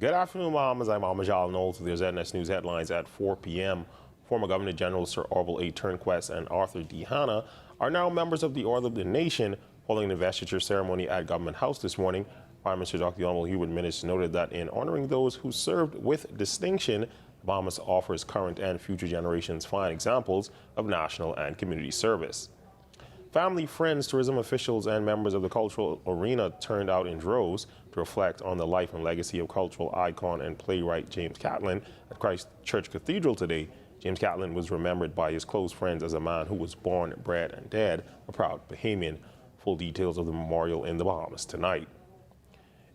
Good afternoon, Bahamas. I'm Motivational Knowles with your ZNS News headlines at 4 p.m. Former Governor General Sir Orville A. Turnquest and Arthur D. Hanna are now members of the Order of the Nation following an investiture ceremony at Government House this morning. Prime Minister Dr. Honorable Hubert Minnis noted that in honoring those who served with distinction, Bahamas offers current and future generations fine examples of national and community service. Family, friends, tourism officials, and members of the cultural arena turned out in droves to reflect on the life and legacy of cultural icon and playwright James Catlin at Christ Church Cathedral today. James Catlin was remembered by his close friends as a man who was born, bred, and dead a proud Bahamian. Full details of the memorial in the Bahamas tonight.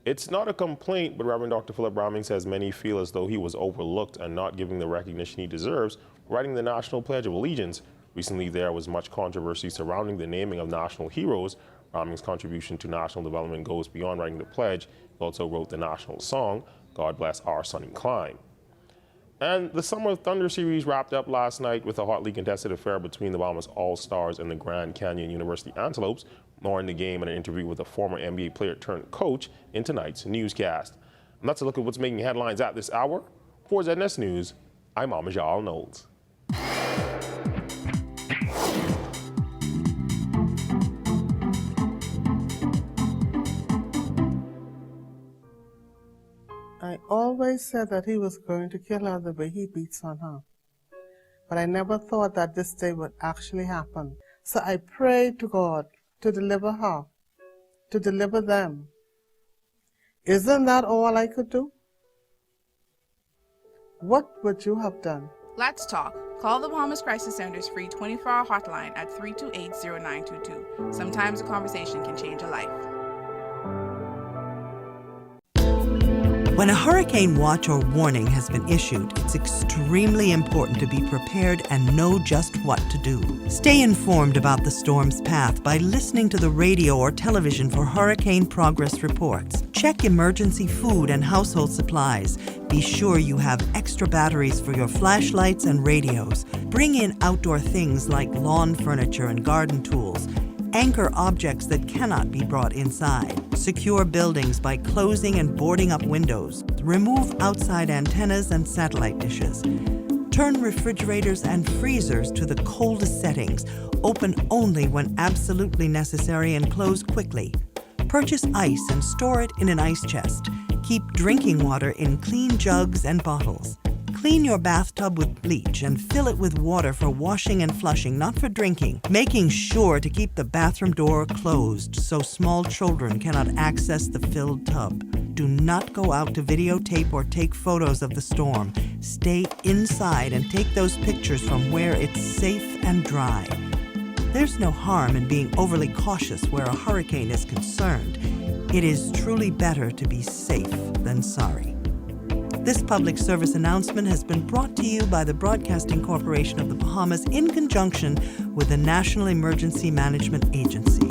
It's not a complaint, but Reverend Dr. Philip Browning says many feel as though he was overlooked and not given the recognition he deserves, writing the National Pledge of Allegiance. Recently, there was much controversy surrounding the naming of national heroes. Browning's contribution to national development goes beyond writing the pledge. He also wrote the national song, God Bless Our Sunny Clime. And the Summer Thunder Series wrapped up last night with a hotly contested affair between the Bahamas All-Stars and the Grand Canyon University Antelopes. More in the game and an interview with a former NBA player turned coach in tonight's newscast. And that's a look at what's making headlines at this hour. For ZNS News, I'm Motivational Knowles. I always said that he was going to kill her the way he beats on her. But I never thought that this day would actually happen. So I prayed to God to deliver her, to deliver them. Isn't that all I could do? What would you have done? Let's talk. Call the Bahamas Crisis Center's free 24-hour hotline at 328-0922. Sometimes a conversation can change a life. When a hurricane watch or warning has been issued, it's extremely important to be prepared and know just what to do. Stay informed about the storm's path by listening to the radio or television for hurricane progress reports. Check emergency food and household supplies. Be sure you have extra batteries for your flashlights and radios. Bring in outdoor things like lawn furniture and garden tools. Anchor objects that cannot be brought inside. Secure buildings by closing and boarding up windows. Remove outside antennas and satellite dishes. Turn refrigerators and freezers to the coldest settings. Open only when absolutely necessary and close quickly. Purchase ice and store it in an ice chest. Keep drinking water in clean jugs and bottles. Clean your bathtub with bleach and fill it with water for washing and flushing, not for drinking, making sure to keep the bathroom door closed so small children cannot access the filled tub. Do not go out to videotape or take photos of the storm. Stay inside and take those pictures from where it's safe and dry. There's no harm in being overly cautious where a hurricane is concerned. It is truly better to be safe than sorry. This public service announcement has been brought to you by the Broadcasting Corporation of the Bahamas in conjunction with the National Emergency Management Agency.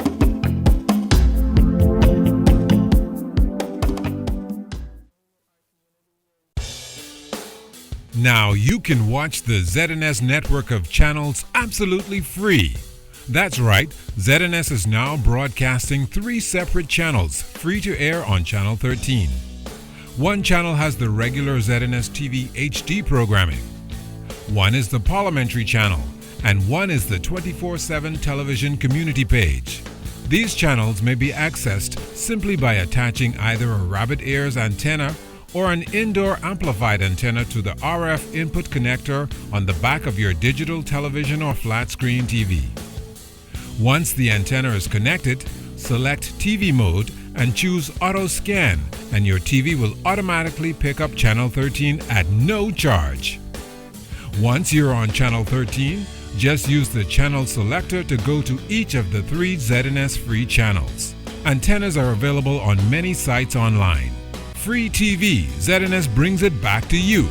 Now you can watch the ZNS network of channels absolutely free. That's right, ZNS is now broadcasting 3 separate channels, free to air on Channel 13. One channel has the regular ZNS TV HD programming. One is the Parliamentary channel, and one is the 24/7 television community page. These channels may be accessed simply by attaching either a rabbit ears antenna or an indoor amplified antenna to the RF input connector on the back of your digital television or flat screen TV. Once the antenna is connected, select TV mode and choose Auto Scan, and your TV will automatically pick up Channel 13 at no charge. Once you're on Channel 13, just use the channel selector to go to each of the 3 ZNS free channels. Antennas are available on many sites online. Free TV, ZNS brings it back to you.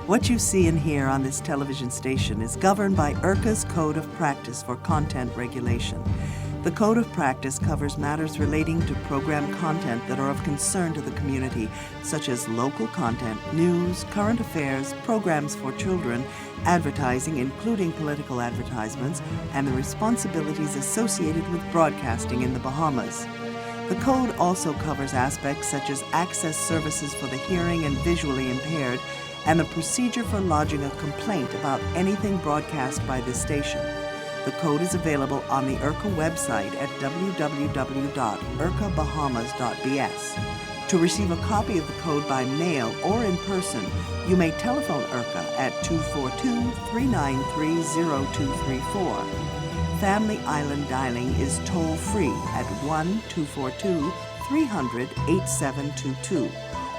What you see and hear on this television station is governed by IRCA's Code of Practice for Content Regulation. The Code of Practice covers matters relating to program content that are of concern to the community, such as local content, news, current affairs, programs for children, advertising, including political advertisements, and the responsibilities associated with broadcasting in the Bahamas. The code also covers aspects such as access services for the hearing and visually impaired, and the procedure for lodging a complaint about anything broadcast by this station. The code is available on the IRCA website at www.ircabahamas.bs. To receive a copy of the code by mail or in person, you may telephone IRCA at 242-393-0234. Family Island dialing is toll-free at 1-242-300-8722.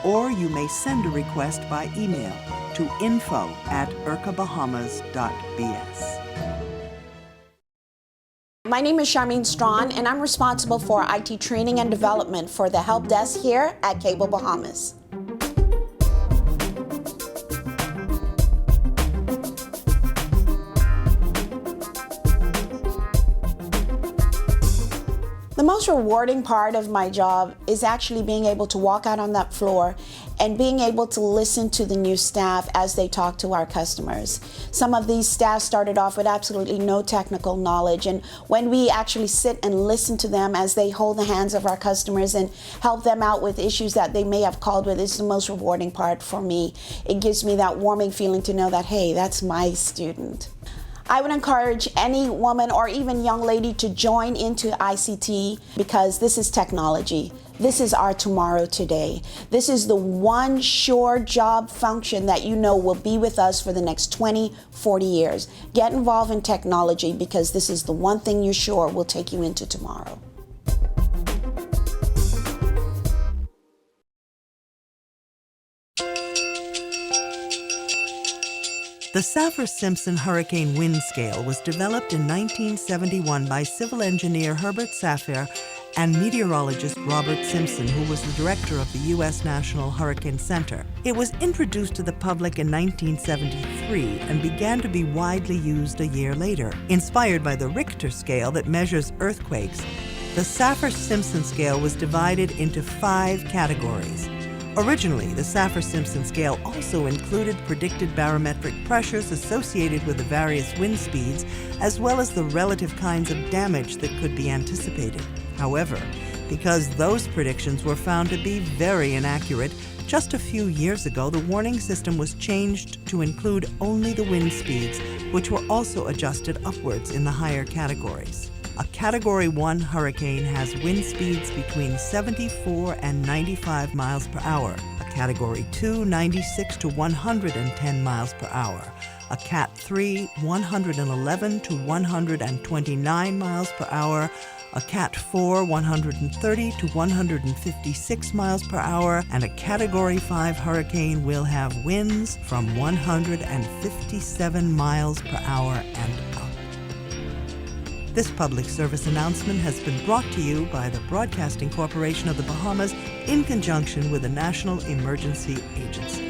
Or you may send a request by email to info@ircabahamas.bs. My name is Charmaine Strawn, and I'm responsible for IT training and development for the help desk here at Cable Bahamas. The most rewarding part of my job is actually being able to walk out on that floor and being able to listen to the new staff as they talk to our customers. Some of these staff started off with absolutely no technical knowledge, and when we actually sit and listen to them as they hold the hands of our customers and help them out with issues that they may have called with, it's the most rewarding part for me. It gives me that warming feeling to know that, hey, that's my student. I would encourage any woman or even young lady to join into ICT because this is technology. This is our tomorrow today. This is the one sure job function that you know will be with us for the next 20, 40 years. Get involved in technology because this is the one thing you're sure will take you into tomorrow. The Saffir-Simpson hurricane wind scale was developed in 1971 by civil engineer Herbert Saffir and meteorologist Robert Simpson, who was the director of the U.S. National Hurricane Center. It was introduced to the public in 1973 and began to be widely used a year later. Inspired by the Richter scale that measures earthquakes, the Saffir-Simpson scale was divided into 5 categories. Originally, the Saffir-Simpson scale also included predicted barometric pressures associated with the various wind speeds, as well as the relative kinds of damage that could be anticipated. However, because those predictions were found to be very inaccurate, just a few years ago the warning system was changed to include only the wind speeds, which were also adjusted upwards in the higher categories. A Category 1 hurricane has wind speeds between 74 and 95 miles per hour. A Category 2, 96 to 110 miles per hour. A Cat 3, 111 to 129 miles per hour. A Cat 4, 130 to 156 miles per hour. And a Category 5 hurricane will have winds from 157 miles per hour and up. This public service announcement has been brought to you by the Broadcasting Corporation of the Bahamas in conjunction with the National Emergency Agency.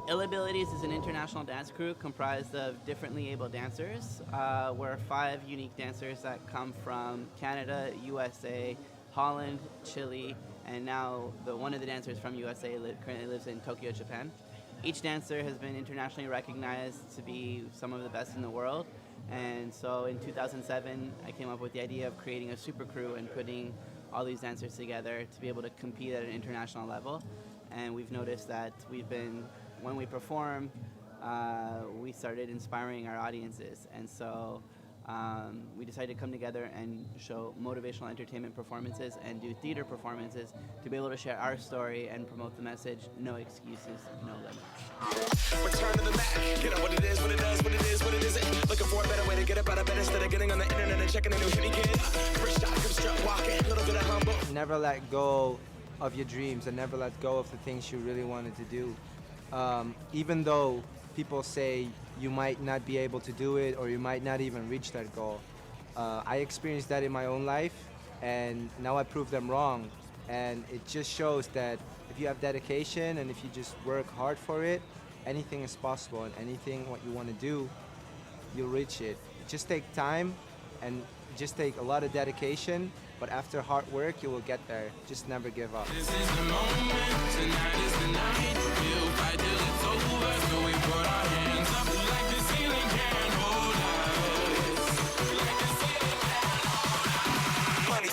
Ill Abilities is an international dance crew comprised of differently able dancers. We're 5 unique dancers that come from Canada, USA, Holland, Chile, and now one of the dancers from USA currently lives in Tokyo, Japan. Each dancer has been internationally recognized to be some of the best in the world, and so in 2007 I came up with the idea of creating a super crew and putting all these dancers together to be able to compete at an international level. And we've noticed that when we perform, we started inspiring our audiences, and so we decided to come together and show motivational entertainment performances and do theater performances to be able to share our story and promote the message, no excuses, no limits. Return to the Mac, get up what it is, what it does, what it is, what it isn't. Looking for a better way to get up out of bed instead of getting on the internet and checking a new Shenique. First shot, good strut walking, little bit of humble. Never let go of your dreams and never let go of the things you really wanted to do. Even though people say you might not be able to do it, or you might not even reach that goal. I experienced that in my own life, and now I prove them wrong. And it just shows that if you have dedication and if you just work hard for it, anything is possible, and anything what you want to do, you'll reach it. Just take time and just take a lot of dedication, but after hard work, you will get there. Just never give up. This is the moment, tonight is the night. We'll fight till it's over, so we put our hands up like the ceiling can't hold us. Like the ceiling can't hold us. Money.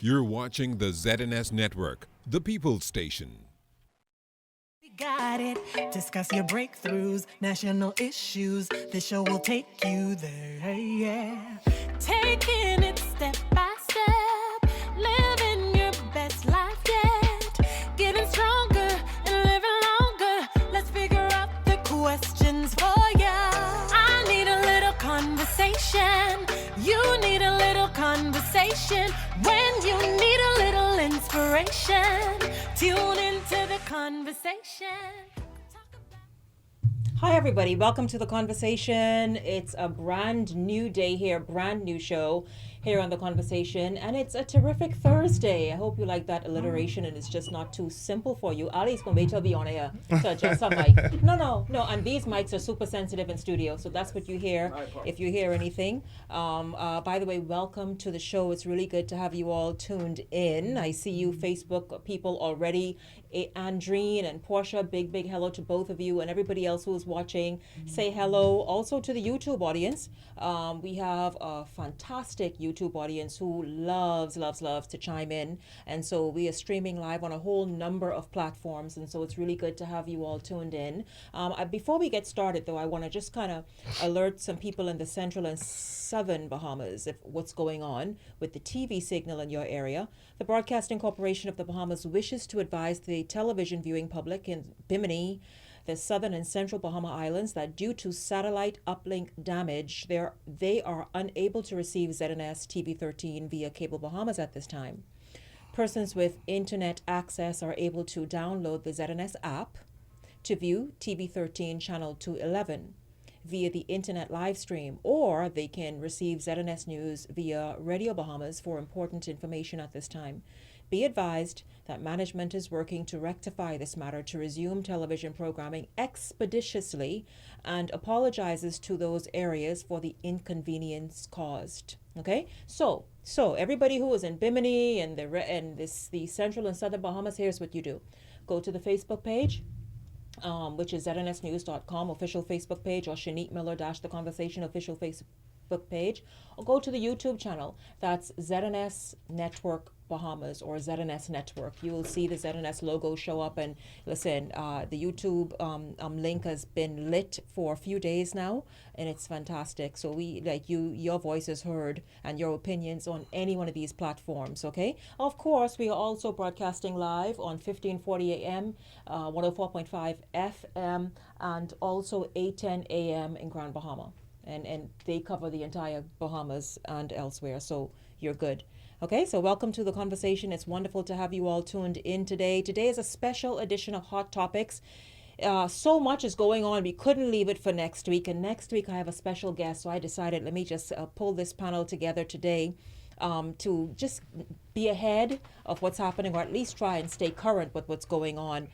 You're watching the ZNS Network, the People's Station. We got it. Discuss your breakthroughs, national issues. This show will take you there. Yeah. Taking it step by step, living your best life yet, getting stronger and living longer. Let's figure out the questions for ya. I need a little conversation. You need a little conversation. When you need a little inspiration, tune into the conversation. Hi, everybody. Welcome to the conversation. It's a brand new day here, brand new show here on the conversation, and it's a terrific Thursday. I hope you like that alliteration and it's just not too simple for you. Ali's gonna wait till we on air to adjust our mic. No, and these mics are super sensitive in studio, so that's what you hear if you hear anything. By the way, welcome to the show. It's really good to have you all tuned in. I see you Facebook people already. Andreen and Portia, big hello to both of you, and everybody else who's watching. Say hello also to the YouTube audience. We have a fantastic YouTube audience who loves to chime in, and so we are streaming live on a whole number of platforms, and so it's really good to have you all tuned in. Before we get started though, I want to just kind of alert some people in the central and southern Bahamas of what's going on with the TV signal in your area. The Broadcasting Corporation of the Bahamas wishes to advise the television viewing public in Bimini, the southern and central Bahama Islands, that due to satellite uplink damage, they are unable to receive ZNS TV 13 via Cable Bahamas at this time. Persons with internet access are able to download the ZNS app to view TV 13 channel 211 via the internet live stream, or they can receive ZNS News via Radio Bahamas for important information at this time. Be advised that management is working to rectify this matter to resume television programming expeditiously and apologizes to those areas for the inconvenience caused. Okay, so everybody who is in Bimini and the central and southern Bahamas, here's what you do: go to the Facebook page, which is znsnews.com official Facebook page, or Shenique Miller The Conversation official Facebook page, or go to the YouTube channel. That's ZNS Network Bahamas or ZNS Network. You will see the ZNS logo show up, and listen, the YouTube link has been lit for a few days now, and it's fantastic. So we like your voice is heard and your opinions on any one of these platforms. Okay, of course we are also broadcasting live on 1540 AM, 104.5 FM, and also 810 AM in Grand Bahama, and they cover the entire Bahamas and elsewhere, so you're good. Okay, so welcome to the conversation. It's wonderful to have you all tuned in today. Today is a special edition of Hot Topics. So much is going on, we couldn't leave it for next week. And next week I have a special guest, so I decided let me just pull this panel together today to just be ahead of what's happening, or at least try and stay current with what's going on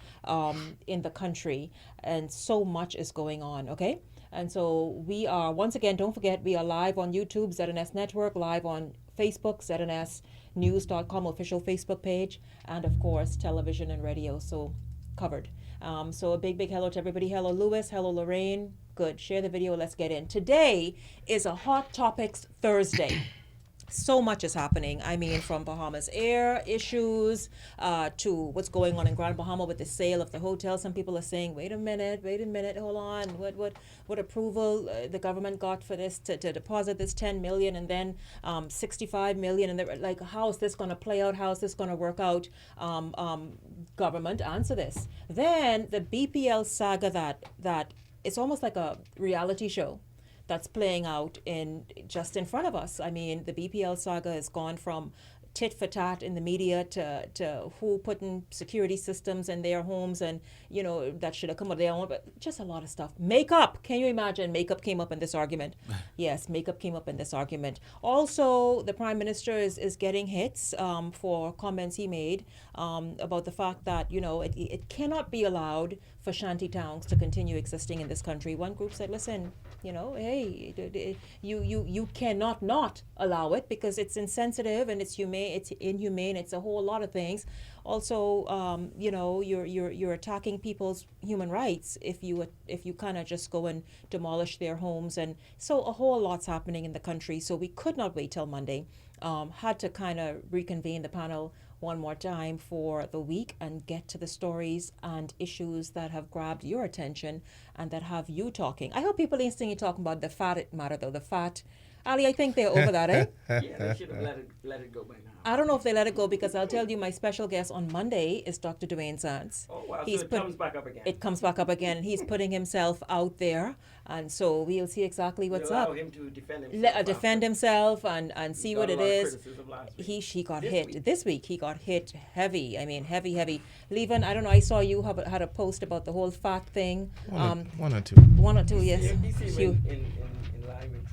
in the country. And so much is going on, okay? And so we are, once again, don't forget, we are live on YouTube, ZNS Network, live on Facebook, znsnews.com official Facebook page, and of course, television and radio, so covered. So a big hello to everybody. Hello, Lewis. Hello, Lorraine. Good. Share the video. Let's get in. Today is a Hot Topics Thursday. So much is happening. I mean, from Bahamas Air issues to what's going on in Grand Bahama with the sale of the hotel. Some people are saying, wait a minute, hold on. What approval the government got for this to deposit this 10 million and then 65 million? And they're like, how is this going to play out? How is this going to work out? Government, answer this. Then the BPL saga that it's almost like a reality show that's playing out just in front of us. I mean, the BPL saga has gone from tit for tat in the media to who putting security systems in their homes, and that should have come out of their own, but just a lot of stuff. Makeup, can you imagine? Makeup came up in this argument. Yes, makeup came up in this argument. Also, the Prime Minister is getting hits for comments he made about the fact that it cannot be allowed for shanty towns to continue existing in this country. One group said, listen, hey, you cannot not allow it because it's insensitive and it's inhumane, it's a whole lot of things. Also, you're attacking people's human rights if you kind of just go and demolish their homes, and so a whole lot's happening in the country. So we could not wait till Monday. Had to kind of reconvene the panel one more time for the week and get to the stories and issues that have grabbed your attention and that have you talking. I hope people ain't seeing you talking about the fat matter though. The fat, Ali, I think they're over that, eh? Yeah, they should have let it go by now. I don't know if they let it go because I'll tell you my special guest on Monday is Dr. Dwayne Sands. Oh, wow. So it comes back up again. It comes back up again, and he's putting himself out there, and so we'll see exactly what's allow up. Him to defend himself. Defend himself and see what it is. He got hit week. this week. He got hit heavy. I mean, heavy. Levin, I don't know. I saw you had a post about the whole fat thing. One or two. One or two, yes.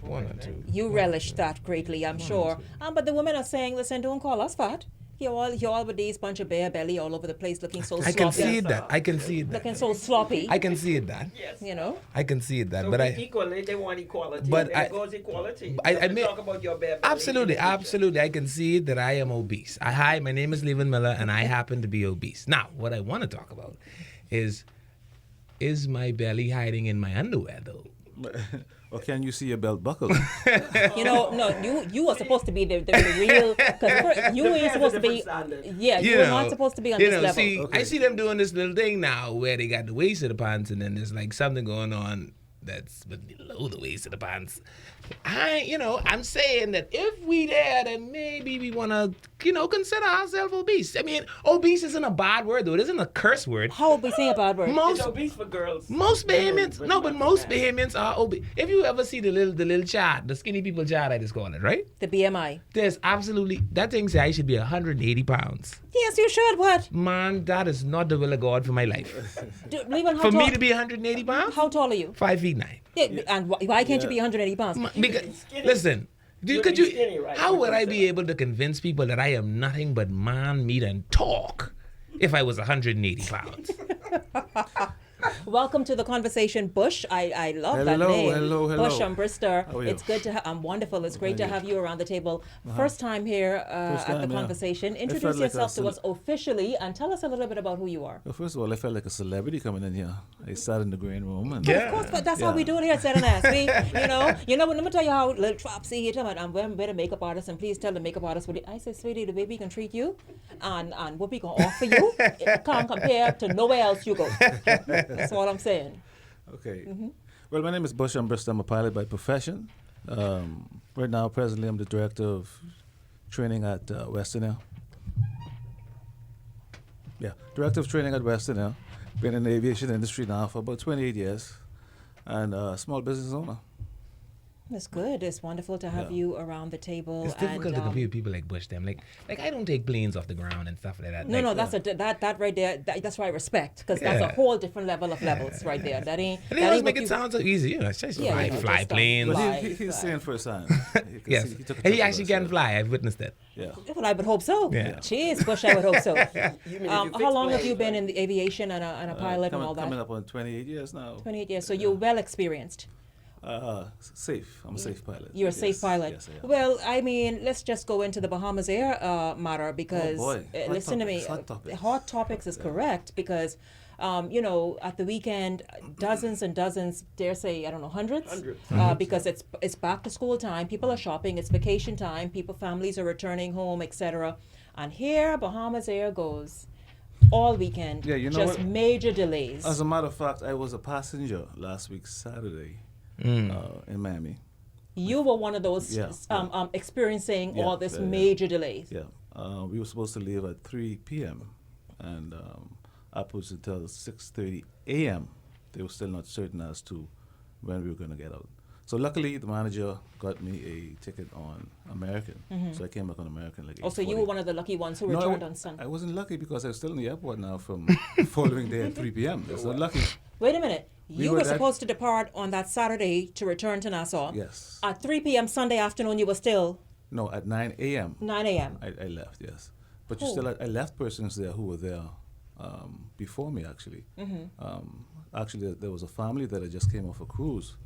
One or two. You relish that greatly, I'm sure. But the women are saying, listen, don't call us fat. You're all with these bunch of bare belly all over the place looking so sloppy. I can see that. Looking so sloppy. I can see that. Yes. I can see that. So but equally, they want equality. But there goes equality. I mean, talk about your bare belly. Absolutely. I can see that I am obese. Hi, my name is Levin Miller, and I happen to be obese. Now, what I want to talk about is my belly hiding in my underwear, though? Or can you see your belt buckle? No, you were supposed to be the real, because you ain't supposed to be, you were not supposed to be on this level. See, I see them doing this little thing now where they got the waist of the pants and then there's like something going on that's below the waist of the pants. I'm saying that if we there, then maybe we want to, consider ourselves obese. I mean, obese isn't a bad word, though. It isn't a curse word. How obese ain't a bad word? It's obese for girls. Most Bahamians, most Bahamians are obese. If you ever see the little chart, the skinny people chart, I just call it, right? The BMI. There's absolutely, that thing says I should be 180 pounds. Yes, you should. What? Man, that is not the will of God for my life. For me to be 180 pounds? How tall are you? 5'9". Yeah, and why can't you be 180 pounds? Because, listen, how would I be able to convince people that I am nothing but man, meat, and talk if I was 180 pounds? Welcome to the conversation, Bush. I love that name. Hello. Bush and Brister. How are you? It's good to I'm wonderful. It's great to have you around the table. First time here at the conversation. Introduce yourself to us officially and tell us a little bit about who you are. Well, first of all, I felt like a celebrity coming in here. I sat in the green room. And Of course, but that's how we do it here at ZNS. Let me tell you how little Tropsy here, and we're a makeup artist, and please tell the makeup artist, I say, sweetie, the way we can treat you and what we can offer you, it can't compare to nowhere else you go. That's all I'm saying. Okay. Mm-hmm. Well, my name is Bush. I'm a pilot by profession. Right now, presently, I'm the director of training at Western Air. Yeah, director of training at Western Air. Been in the aviation industry now for about 28 years, and small business owner. That's good. It's wonderful to have you around the table. It's difficult to compete with people like Bush. Them like I don't take planes off the ground and stuff like that. No, that's that right there. That's why I respect, because that's a whole different level of levels right there. That ain't. And they always make it sound so easy. It's just fly planes. But he's saying firsthand. Yes, and he actually can fly. I've witnessed that. Yeah. Well, I would hope so. Yeah. Cheers, Bush. I would hope so. How long have you been in the aviation and a pilot and all that? Coming up on 28 years now. 28 years. So you're well experienced. Safe. I'm a safe pilot. You're a safe pilot. Yes, I am. Well, I mean, let's just go into the Bahamas Air matter because listen to me. Hot topics. Hot topics is correct because At the weekend, dozens and dozens, dare say, I don't know, hundreds, because it's back to school time. People are shopping. It's vacation time. Families are returning home, etc. And here, Bahamas Air goes all weekend. Yeah, you know just what? major delays. As a matter of fact, I was a passenger last week Saturday in Miami. You were one of those experiencing all this major delays. Yeah, we were supposed to leave at 3 p.m. and upwards until 6:30 a.m. They were still not certain as to when we were going to get out. So luckily, the manager got me a ticket on American. So I came back on American like 8:40. Oh, so you were one of the lucky ones who returned on Sunday. I wasn't lucky because I was still in the airport now from the following day at 3 p.m. That's not lucky. Wait a minute. You were supposed to depart on that Saturday to return to Nassau. Yes. At 3 p.m. Sunday afternoon, you were still... No, at 9 a.m. 9 a.m. I left, yes. But I left persons there who were there before me, actually. Actually, there was a family that had just came off a cruise,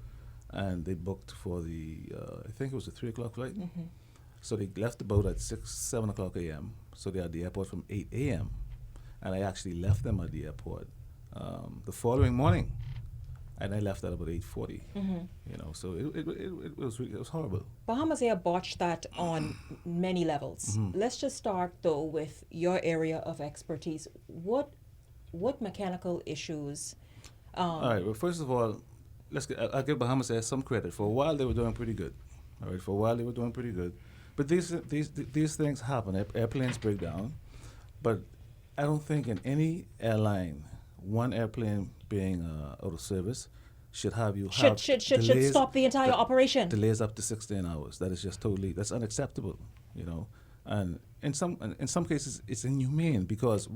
and they booked for the, I think it was a 3 o'clock flight. So they left the boat at 7 o'clock a.m., so they're at the airport from 8 a.m., and I actually left them at the airport the following morning. And I left at about 8:40. So it was horrible. Bahamas Air botched that on many levels. Let's just start though with your area of expertise. What mechanical issues? All right. Well, first of all, I'll give Bahamas Air some credit. For a while, they were doing pretty good. All right. For a while, they were doing pretty good. But these things happen. Airplanes break down. But I don't think in any airline, one airplane being out of service should should stop the entire operation. Delays up to 16 hours. That is just that's unacceptable, And in some cases it's inhumane because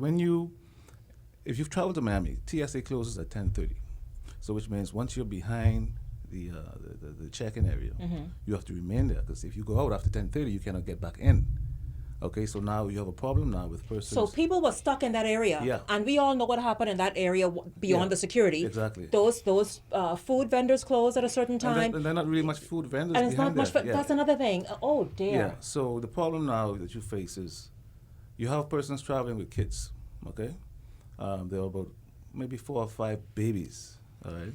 if you've traveled to Miami, TSA closes at 10:30. So which means once you're behind the check-in area, you have to remain there because if you go out after 10:30, you cannot get back in. Okay, so now you have a problem now with persons. So people were stuck in that area. Yeah. And we all know what happened in that area beyond the security. Exactly. Those food vendors closed at a certain time. And they're not really much food vendors and it's not much. there. That's another thing. Oh, dear. Yeah, so the problem now that you face is you have persons traveling with kids, okay? There are about maybe 4 or 5 babies, all right?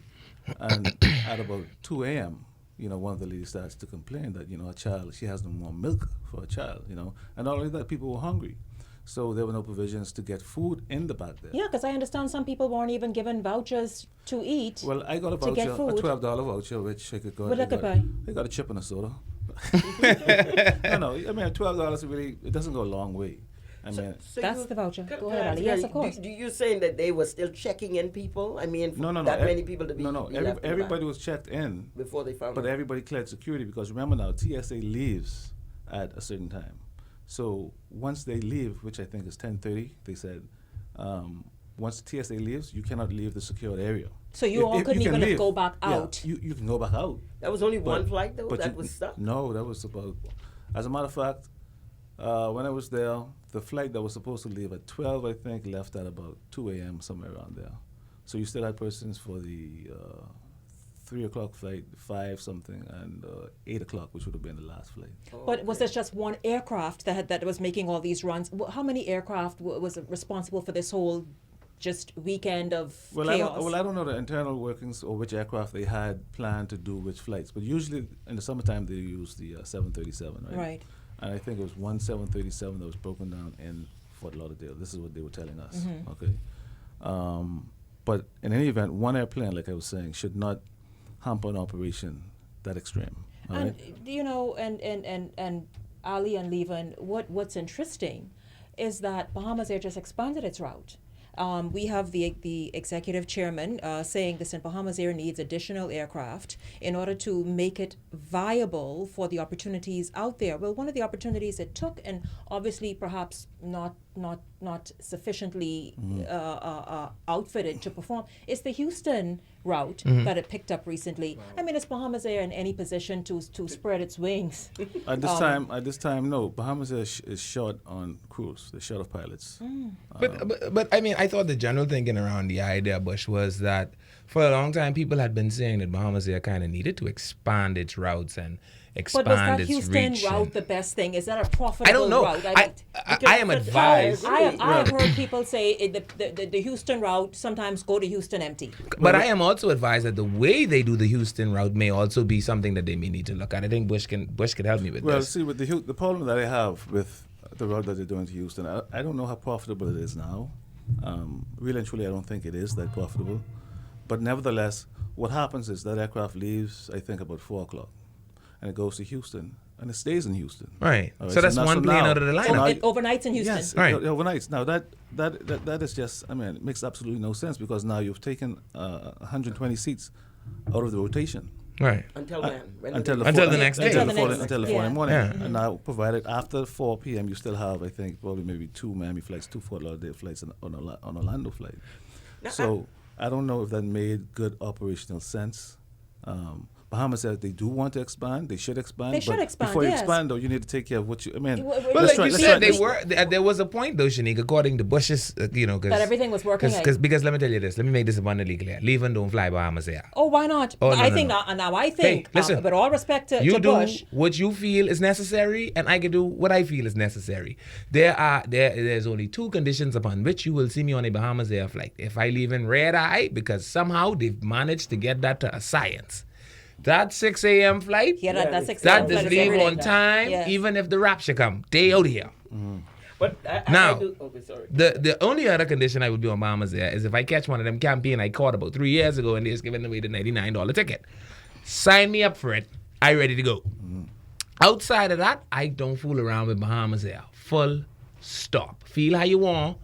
And at about 2 a.m., one of the ladies starts to complain that, her child, she has no more milk for a child, and not only that, people were hungry. So there were no provisions to get food in the back there. Yeah, because I understand some people weren't even given vouchers to eat. Well, I got a voucher, a $12 voucher, which I could go. What I could buy? I got a chip and a soda. No, I mean, $12 really, it doesn't go a long way. I mean, that's the voucher. Go ahead, Ali. Yes, of course. Do you saying that they were still checking in people? I mean, many people to be everybody was checked in before they found. But everybody cleared security because remember now, TSA leaves at a certain time. So once they leave, which I think is 10:30, they said, once TSA leaves, you cannot leave the secured area. So you all couldn't even go back out. Yeah, you can go back out. That was only one flight though. That was stuck. No, that was about. As a matter of fact, when I was there, the flight that was supposed to leave at 12, I think, left at about 2 a.m., somewhere around there. So you still had persons for the 3 o'clock flight, 5 something, and 8 o'clock, which would have been the last flight. But was there just one aircraft that was making all these runs? How many aircraft was responsible for this whole just weekend of chaos? I don't know the internal workings or which aircraft they had planned to do which flights, but usually in the summertime they use the 737, right? Right. And I think it was one 737 that was broken down in Fort Lauderdale. This is what they were telling us. Okay. But in any event, one airplane, like I was saying, should not hamper an operation that extreme. And and Ali and Levan, what's interesting is that Bahamas Air just expanded its route. We have the executive chairman saying, listen, Bahamas Air needs additional aircraft in order to make it viable for the opportunities out there. Well, one of the opportunities it took, and obviously perhaps not sufficiently outfitted to perform, is the Houston route that it picked up recently. Wow. I mean, is Bahamas Air in any position to spread its wings? At this time, no. Bahamas Air is short on crews. They're short of pilots. But I mean, I thought the general thinking around the idea, Bush, was that For a long time, people had been saying that Bahamas Air kind of needed to expand its routes and But expand was that its Houston reach. route the best thing? Is that a profitable I don't know. route? I am advised. I have heard people say the Houston route sometimes go to Houston empty. But I am also advised that the way they do the Houston route may also be something that they may need to look at. I think Bush can help me with Well, this. see, with the problem that I have with the route that they're doing to Houston, I don't know how profitable it is now. Really and truly, I don't think it is that profitable. But nevertheless, what happens is that aircraft leaves, I think, about 4 o'clock, and it goes to Houston, and it stays in Houston. Right. All So that's now- one plane out of the lineup. now- It overnights in Houston. Yes, Right. overnights. Now that is just, I mean, it makes absolutely no sense because now you've taken 120 seats out of the rotation. Right. Until when? Until the next day. Until the Yeah. following morning. Yeah. And now, provided after 4 p.m., you still have, I think, probably maybe 2 Miami flights, 2 Fort Lauderdale flights, and on Orlando flight. So I don't know if that made good operational sense. Bahamas said they do want to expand. They should expand. They should but expand, Before yes. you expand, though, you need to take care of what you. I mean, Well, Well, let's like you try- said, there was a point though, Shenique, according to Bush's, because That everything was working out. Because let me tell you this, let me make this abundantly clear. Leave and don't fly Bahamas Air. Oh, why not? Oh, no, I no, think no. now I think, Hey, listen, with all respect to You do Bush, what you feel is necessary, and I can do what I feel is necessary. There's only 2 conditions upon which you will see me on a Bahamas Air flight. If I leave in red eye, because somehow they've managed to get that to a science. That 6 a.m. flight, Yeah, that 6 that a.m. is flight is leave every day. on time, Yes. even if the rapture come. They out here. But Now, I do, okay, sorry. the only other condition I would be on Bahamas Air is if I catch one of them campaign I caught about 3 years ago and they're just giving away the $99 ticket. Sign me up for it. I ready to go. Outside of that, I don't fool around with Bahamas Air. Full stop. Feel how you want.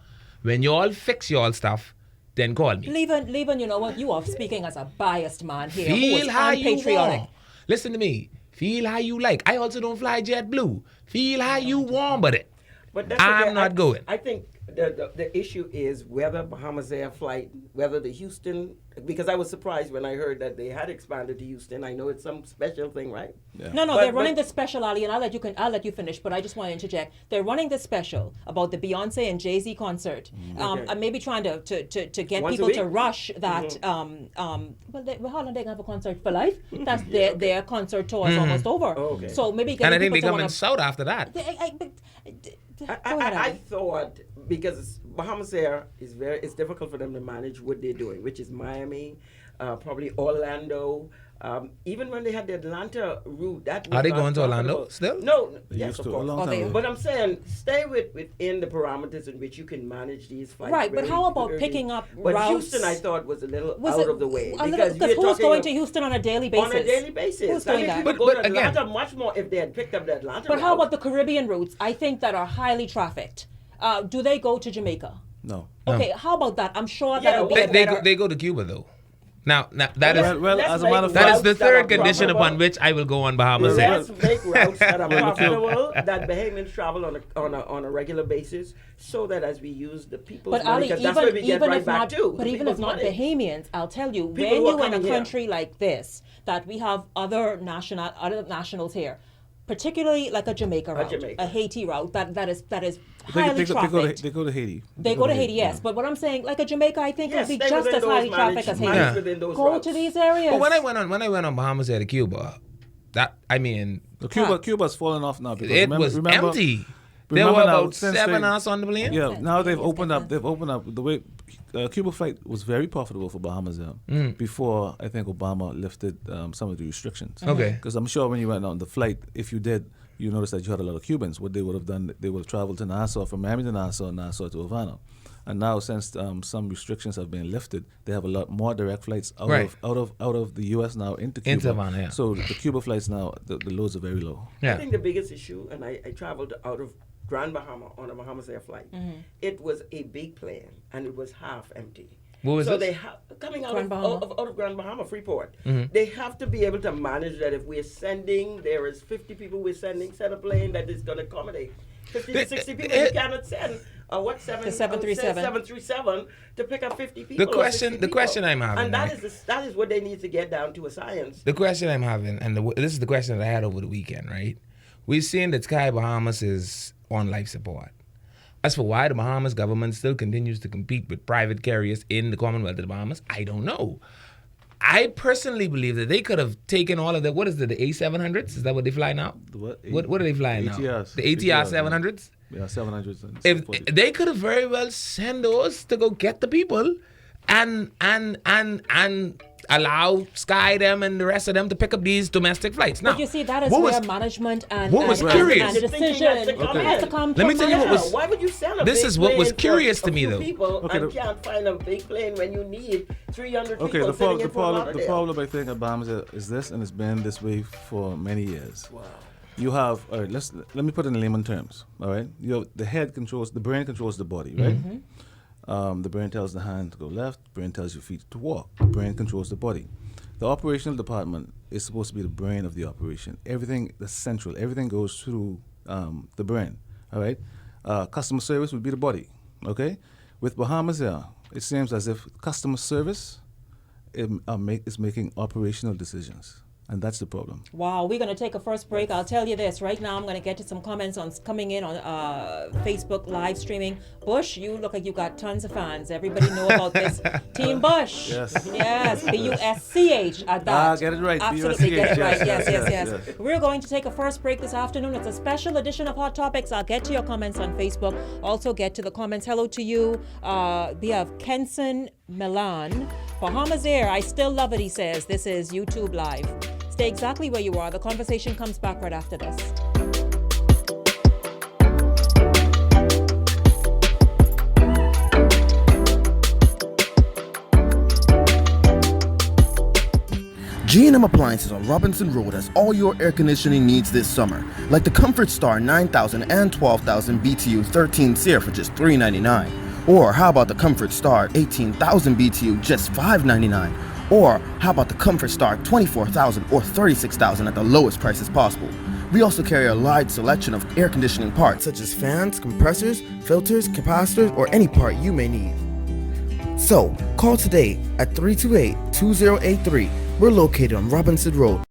When you all fix your stuff, then call me. Leaving, you know what? You are speaking as a biased man here. who Feel is how you unpatriotic. want. Listen to me. Feel how you like. I also don't fly JetBlue. Feel how you want, but it. But that's I'm okay. not going. I think the issue is whether Bahamas Air flight, whether the Houston, because I was surprised when I heard that they had expanded to Houston. I know it's some special thing, right? Yeah. No, But- they're running but- the special, Ali, and I'll let you finish. But I just want to interject. They're running the special about the Beyonce and Jay-Z concert. Okay. And maybe trying to get Once a people to week? rush that. Well, how long they gonna have a concert for life? That's their concert tour is almost over. Oh, okay. So maybe And I getting think they people to come in wanna- south after that. Go ahead, I Ali. thought because Bahamas Air is it's difficult for them to manage what they're doing, which is Miami, probably Orlando. Even when they had the Atlanta route, that was Are they not going to Orlando profitable. still? No, They yes, used of to a course. long Oh, time they- ago. But I'm saying stay within the parameters in which you can manage these flights. Right, but very how about clearly. picking up But routes? Houston, I thought, was a little Was out it of the way because we're who's talking going of- to Houston on a daily basis? on a daily basis. Who's I doing mean, that? people But- go but to again- Atlanta much more if they had picked up the Atlanta But how route. about the Caribbean routes? I think that are highly trafficked. Do they go to Jamaica? No. Okay, how about that? I'm sure Yeah, that'll be well, a They better. go to Cuba though. Now that is Well, Let's as a make matter of that is fact, the routes that third are condition profitable. upon which I will go on Bahamas Air. Let's make routes that are Well, profitable, that Bahamians travel on a regular basis, so that as we use the people's But money, Ali, 'cause that's where we get even right if back not, to. but the even if people's not money. Bahamians, I'll tell you, People when who are you're in a coming here. country like this, that we have other nationals here, particularly like a Jamaica route, Jamaica. a Haiti route, that is they highly go trafficked. to Haiti. They go to Haiti, yes. But what I'm saying, like a Jamaica, I think Yes, would be stay just within as those highly trafficked as managed Haiti. within those Go routes. to these areas. But when I went on Bahamas Air to Cuba, Cuba's fallen off now because it was remember, empty. There remember were now, about since 7 they- of us on the plane. Yeah, now they've opened up. The way Cuba flight was very profitable for Bahamas Air before I think Obama lifted some of the restrictions. Okay. Because I'm sure when you went on the flight, if you did, you noticed that you had a lot of Cubans. What they would have done, they would have traveled to Nassau, from Miami to Nassau, Nassau to Havana. And now, since some restrictions have been lifted, they have a lot more direct flights out Right. of the U.S. now into Cuba. Into Havana, yeah. So the Cuba flights now, the loads are very low. I Yeah. think the biggest issue, and I traveled out of Grand Bahama on a Bahamas Air flight. It was a big plane, and it was half empty. What was so this? they coming out Grand Bahama? out of Grand Bahama, Freeport. They have to be able to manage that. If we're sending, there is 50 people we're sending, send a plane that is going to accommodate 50 to 60 people. You cannot send The 737. 737 to pick up 50 people. The or question- 60 the question people. I'm having, and that right? that is what they need to get down to a science. The question I'm having, and this is the question that I had over the weekend, right? We're seeing that Sky Bahamas is on life support. As for why the Bahamas government still continues to compete with private carriers in the Commonwealth of the Bahamas, I don't know. I personally believe that they could have taken all of the, what is it, the A700s? Is that what they fly now? What are they flying now? ATRs. The ATR 700s? Yeah, 700s. And If 740s. they could have very well sent those to go get the people and allow Sky them and the rest of them to pick up these domestic flights. Now, But you see, that is what where was- management and, what was and, curious- and the decision has to come Let me from tell you what was- management. Why would you sell a This big is what was plane curious for to me, a few though. people and can't find a big plane when you need 300 Okay, people the sitting in Fort problem Lauderdale. I think at Bahamas is this, and it's been this way for many years. Wow. You have, all right, let me put it in layman terms, all right? The brain controls the body, right? The brain tells the hand to go left, the brain tells your feet to walk. The brain controls the body. The operational department is supposed to be the brain of the operation. Everything, the central, everything goes through the brain, all right? Customer service would be the body, okay? With Bahamas Air, it seems as if customer service is making operational decisions. And that's the problem. Wow, we're going to take a first break. I'll tell you this. Right now, I'm going to get to some comments on coming in on Facebook live streaming. Bush, you look like you got tons of fans. Everybody know about this. Team Bush. Yes. Yes, B-U-S-C-H at that. Get it right. Absolutely, get it right. Yes, Yes. We're going to take a first break this afternoon. It's a special edition of Hot Topics. I'll get to your comments on Facebook. Also get to the comments. Hello to you. We have Kenson Milan. Bahamas Air, I still love it, he says. This is YouTube Live. Stay exactly where you are. The conversation comes back right after this. G&M Appliances on Robinson Road has all your air conditioning needs this summer, like the Comfort Star 9000 and 12,000 BTU 13 SEER for just $399. Or how about the Comfort Star 18,000 BTU just $599? Or how about the Comfort Star 24,000 or 36,000 at the lowest prices possible? We also carry a large selection of air conditioning parts such as fans, compressors, filters, capacitors, or any part you may need. So, call today at 328-2083. We're located on Robinson Road.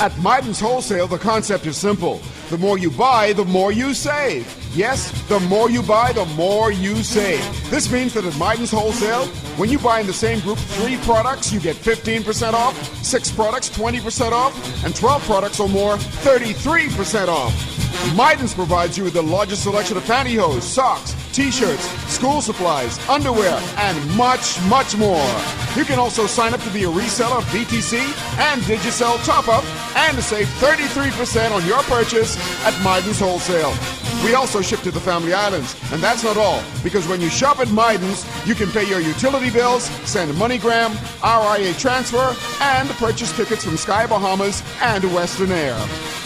At Miden's Wholesale, the concept is simple. The more you buy, the more you save. Yes, the more you buy, the more you save. This means that at Miden's Wholesale, when you buy in the same group 3 products, you get 15% off, 6 products, 20% off, and 12 products or more, 33% off. Miden's provides you with the largest selection of pantyhose, socks, t-shirts, school supplies, underwear, and much, much more. You can also sign up to be a reseller of BTC and Digicel top-up and to save 33% on your purchase at Miden's Wholesale. We also ship to the Family Islands, and that's not all, because when you shop at Miden's, you can pay your utility bills, send MoneyGram, RIA transfer, and purchase tickets from Sky Bahamas and Western Air.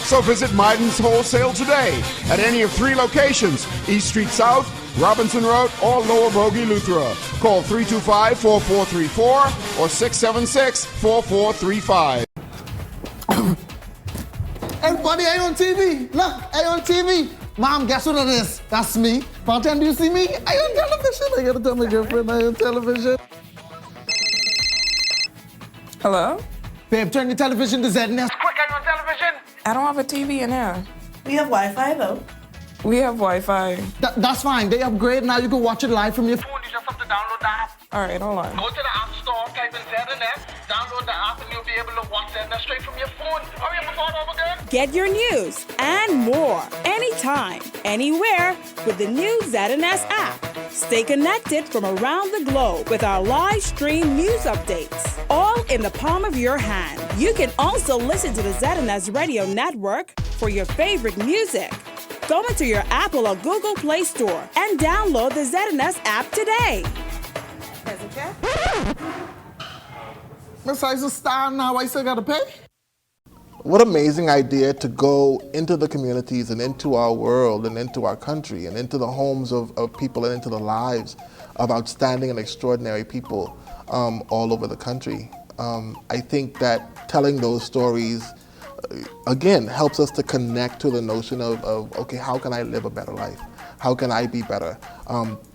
So visit Miden's Wholesale today at any of 3 locations, East Street South, Robinson Road, or Lower Bogey, Luthra. Call 325-4434 or 676-4435. Everybody, I on TV. Look, I on TV. Mom, guess what it is? That's me. Bartend, do you see me? I on television. I gotta tell my girlfriend I on television. Hello? Babe, turn your television to ZNS. Quick, I on television. I don't have a TV in here. We have Wi-Fi though. We have Wi-Fi. That's fine. They upgrade now. You can watch it live from your phone. You just have to download the app. All right, hold on. Go to the App Store, type in ZNS, download the app, and you'll be able to watch ZNS straight from your phone. Hurry up and start over again. Get your news and more anytime, anywhere with the new ZNS app. Stay connected from around the globe with our live stream news updates, all in the palm of your hand. You can also listen to the ZNS Radio Network for your favorite music. Go into your Apple or Google Play Store and download the ZNS app today. Miss I's a star now. I still gotta pay. What amazing idea to go into the communities and into our world and into our country and into the homes of people and into the lives of outstanding and extraordinary people all over the country. I think that telling those stories, again, helps us to connect to the notion of okay, how can I live a better life? How can I be better?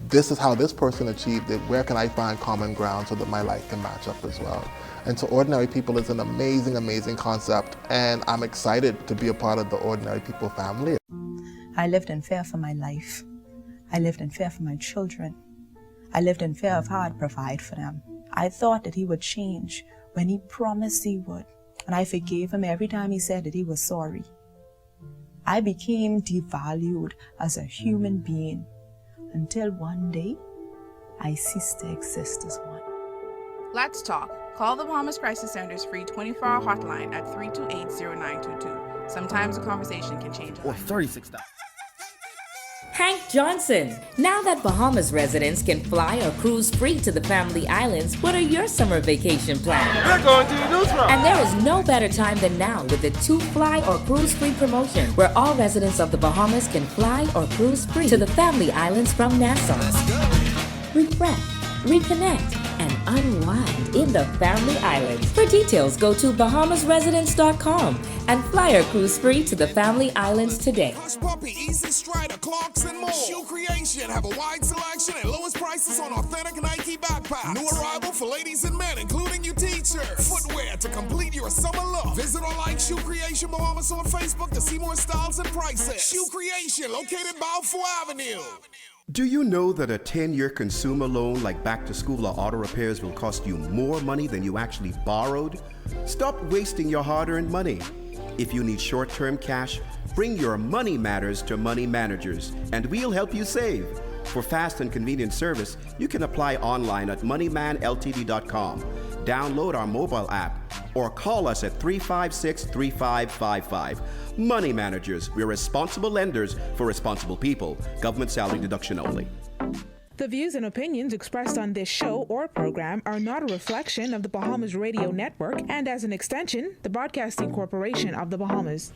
This is how this person achieved it. Where can I find common ground so that my life can match up as well? And so Ordinary People is an amazing, amazing concept, and I'm excited to be a part of the Ordinary People family. I lived in fear for my life. I lived in fear for my children. I lived in fear of how I'd provide for them. I thought that he would change when he promised he would, and I forgave him every time he said that he was sorry. I became devalued as a human being until one day I ceased to exist as one. Let's talk. Call the Bahamas Crisis Center's free 24-hour hotline at 328-0922. Sometimes a conversation can change a Or life. $36. Hank Johnson. Now that Bahamas residents can fly or cruise free to the family islands, what are your summer vacation plans? We're going to the news room. And there is no better time than now with the 2 Fly or Cruise Free promotion, where all residents of the Bahamas can fly or cruise free to the family islands from Nassau. Refresh, reconnect, and unwind in the family islands. For details, go to bahamasresidents.com and fly or cruise free to the family islands today. Hush Puppy, Easy Strider, Clarks and more. Shoe Creation have a wide selection and lowest prices on authentic Nike backpacks. New arrival for ladies and men, including you teachers. Footwear to complete your summer look. Visit or like Shoe Creation Bahamas on Facebook to see more styles and prices. Shoe Creation, located Balfour Avenue. Do you know that a 10-year consumer loan like back to school or auto repairs will cost you more money than you actually borrowed? Stop wasting your hard-earned money. If you need short-term cash, bring your money matters to Money Managers, and we'll help you save. For fast and convenient service, you can apply online at moneymanltd.com. Download our mobile app or call us at 356-3555. Money Managers, we're responsible lenders for responsible people. Government salary deduction only. The views and opinions expressed on this show or program are not a reflection of the Bahamas Radio Network and, as an extension, the Broadcasting Corporation of the Bahamas.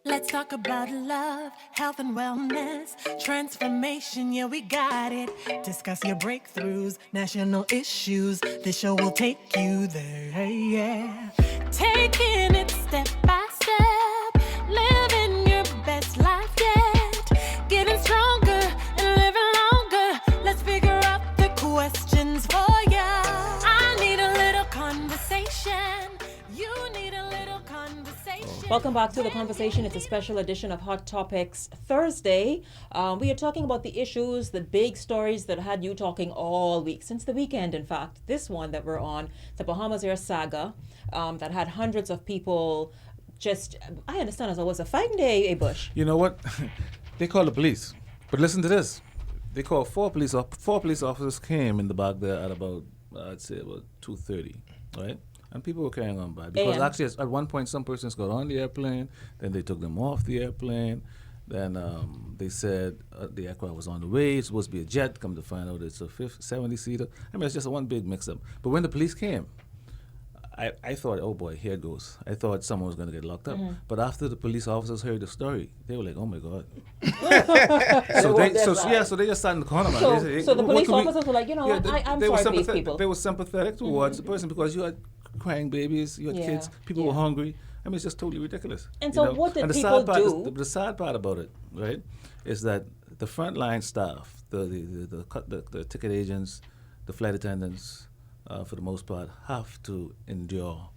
Let's talk about love, health and wellness, transformation, yeah, we got it. Discuss your breakthroughs, national issues. This show will take you there, yeah. Taking it step by step, living your best life yet. Getting stronger and living longer. Let's figure out the questions for ya. I need a little conversation. You need a little conversation. Welcome back to The Conversation. It's a special edition of Hot Topics Thursday. We are talking about the issues, the big stories that had you talking all week, since the weekend, in fact. This one that we're on, the Bahamas Air saga, that had hundreds of people just, I understand it was a fighting day, Bush. You know what? They called the police. But listen to this. They called four police officers came in the back there at about, I'd say about 2:30, right? And people were carrying on by. Because actually, at one point, some persons got on the airplane, then they took them off the airplane. Then they said the aircraft was on the way. It's supposed to be a jet. Come to find out it's a 70-seater. I mean, it's just one big mix-up. But when the police came, I thought, oh boy, here it goes. I thought someone was going to get locked up. Mm-hmm. But after the police officers heard the story, they were like, oh my God. So they just sat in the corner, man. So the police officers were like, you know what, I'm sorry for these people. They were sympathetic towards the person because you had crying babies, you had kids, people were hungry. I mean, it's just totally ridiculous. And so what did people do? The sad part about it, right, is that the frontline staff, the ticket agents, the flight attendants, for the most part, have to endure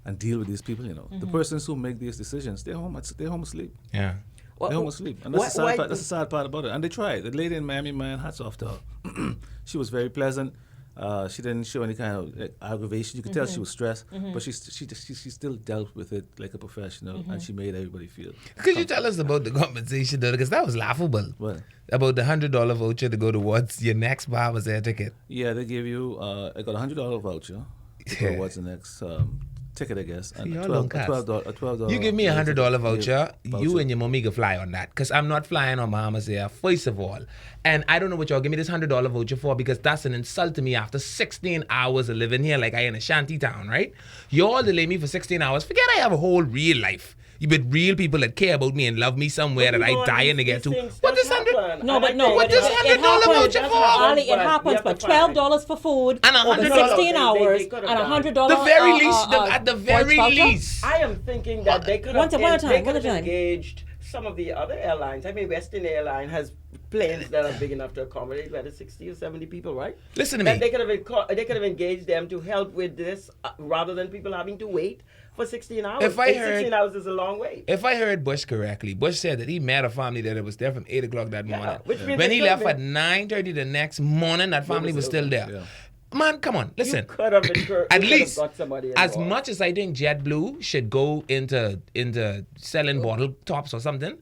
and deal with these people. You know, the persons who make these decisions, they're home asleep. Yeah. They're home asleep, and that's the sad part about it. And they tried. The lady in Miami, man, hats off to her. She was very pleasant. She didn't show any kind of aggravation. You could tell she was stressed, but she still dealt with it like a professional, and she made everybody feel. Could you tell us about the compensation, though? Because that was laughable. What? About the $100 voucher to go towards your next Bahamas Air ticket. Yeah, they gave you. I got a $100 voucher to go towards the next ticket, I guess. And a $12. You give me a $100 voucher, you and your mommy can fly on that. Because I'm not flying on Bahamas Air, first of all. And I don't know what y'all give me this $100 voucher for, because that's an insult to me after 16 hours of living here like I in a shanty town, right? Y'all delay me for 16 hours. Forget I have a whole real life. You with real people that care about me and love me somewhere that I die in to get to. What this $100? What this $100 voucher for? Ali, it happens, but $12 for food and over 16 hours and $100. The very least, at the very least. I am thinking that they could have engaged some of the other airlines. I mean, Western Airline has planes that are big enough to accommodate whether 60 or 70 people, right? Listen to me. They could have engaged them to help with this rather than people having to wait for 16 hours. 16 hours is a long wait. If I heard Bush correctly, Bush said that he met a family that was there from 8 o'clock that morning. Which means when he left at 9:30 the next morning, that family was still there. Yeah. Man, come on, listen. You could have At least, got somebody as involved. much as I think JetBlue should go into selling bottle tops or something,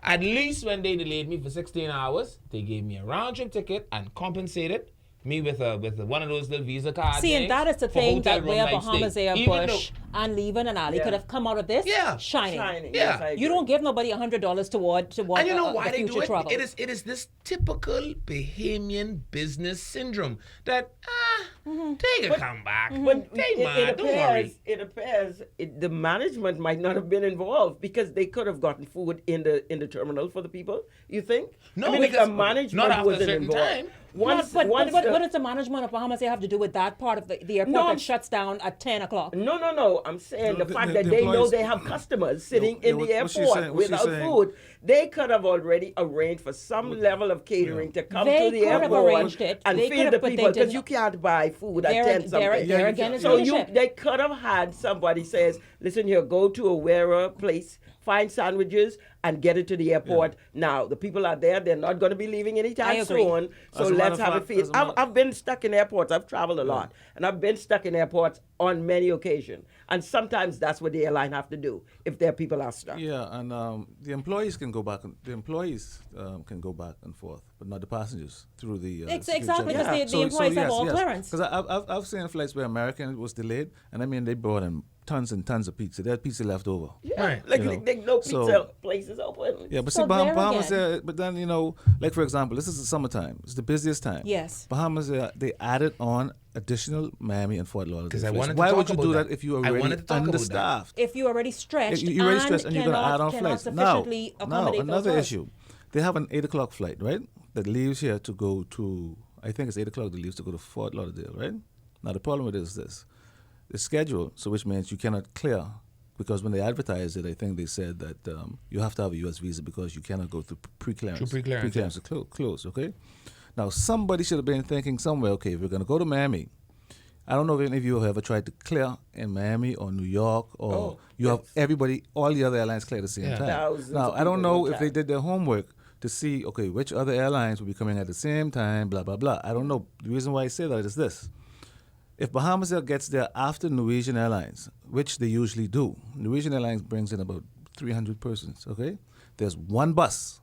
at least when they delayed me for 16 hours, they gave me a round trip ticket and compensated me with one of those little Visa cards. See, and that is the thing that where Bahamas Air, Even Bush, and Leavin and Ali could have come out of this shining. Shining. Yeah. Yes, I You don't give nobody $100 toward And you know why the they future do it? travel. It is this typical Bahamian business syndrome that they can come back. But They mad, don't worry. It appears the management might not have been involved because they could have gotten food in the terminal for the people. You think? No, I mean, if because the management not after a wasn't certain involved. time. Once, But once what does the management of Bahamas Air have to do with that part of the airport No, that shuts down at 10 o'clock? No. I'm saying No, the the- fact the- that the they know employees- they have customers sitting Yeah, in what- the what she's airport saying- what she's without saying- food, they could have already arranged for some level of catering to come They to the could have airport arranged it. and They feed could the have, but they people because didn't. you can't buy food at There- 10 something. there again is So leadership. they could have had somebody says, listen here, go to a wearer place, find sandwiches and get it to the airport. Now, the people are there. They're not going to be leaving I anytime agree. soon. So As a matter let's of have fact- a feed. as a matter- I've been stuck in airports. I've traveled a lot. And I've been stuck in airports on many occasions. And sometimes that's what the airline have to do if their people are stuck. Yeah, and the employees can go back. Can go back and forth, but not the passengers through the. Exactly, because the employees have all clearance. Because I've seen flights where American was delayed, and I mean they brought in tons and tons of pizza. They had pizza left over. Yeah, Right. like You know, no pizza so- places open. Yeah, but So see, there Bahamas, again. but then, like for example, this is the summertime. It's the busiest time. Yes. Bahamas, they added on additional Miami and Fort Lauderdale. 'Cause I flights. wanted to Why talk would you about do that. that if you I are already wanted to talk about that. understaffed? If you're already stretched, You're already stretched and you're going to cannot- add on cannot flights. sufficiently Now, accommodate those another flights. issue. They have an 8 o'clock flight, right? That leaves here to go to, I think it's 8 o'clock that leaves to go to Fort Lauderdale, right? Now, the problem with it is this. It's scheduled, so which means you cannot clear, because when they advertised it, I think they said that you have to have a U.S. visa because you cannot go through pre-clearance. Through pre-clearance, Pre-clearance is closed, okay? Now, somebody should have been thinking somewhere, okay, if we're going to go to Miami, I don't know if any of you have ever tried to clear in Miami or New York, or you have everybody, all the other airlines clear at the same Yeah. time. Thousands Now, of I don't people know would if they try. did their homework to see, okay, which other airlines will be coming at the same time, blah, blah, blah. I don't know. The reason why I say that is this. If Bahamas Air gets there after Norwegian Airlines, which they usually do, Norwegian Airlines brings in about 300 persons, okay? There's one bus,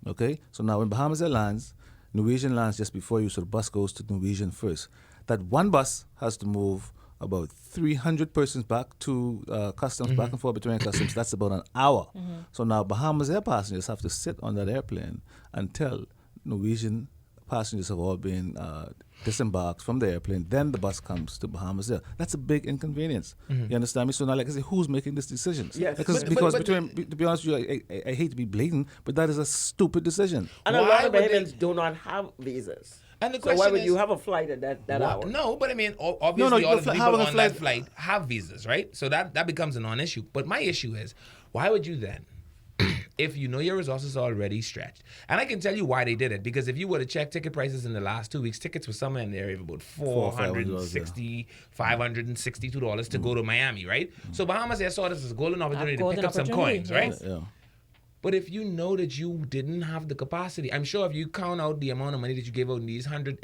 okay? So now when Bahamas Air lands, Norwegian lands just before you, so the bus goes to Norwegian first. That one bus has to move about 300 persons back to customs, back and forth between customs. That's about an hour. So now Bahamas Air passengers have to sit on that airplane until Norwegian passengers have all been disembarked from the airplane. Then the bus comes to Bahamas Air. That's a big inconvenience. You understand me? So now, like I say, who's making these decisions? Yes. Because, But- because but- to be honest with you, I hate to be blatant, but that is a stupid decision. And a Why lot of would they- Bahamians do not have visas. And the So why question would is, you have a flight at that What? hour? No, but I mean, obviously, No, all of the having people a on flight- that flight have visas, right? So that becomes a non-issue. But my issue is, why would you then, if you know your resources are already stretched? And I can tell you why they did it. Because if you were to check ticket prices in the last 2 weeks, tickets were somewhere in the area of about $460, $562 to go to Miami, right? So Bahamas Air saw this as a golden opportunity to golden pick up some opportunity, coins, right? yes. Yeah. But if you know that you didn't have the capacity, I'm sure if you count out the amount of money that you gave out in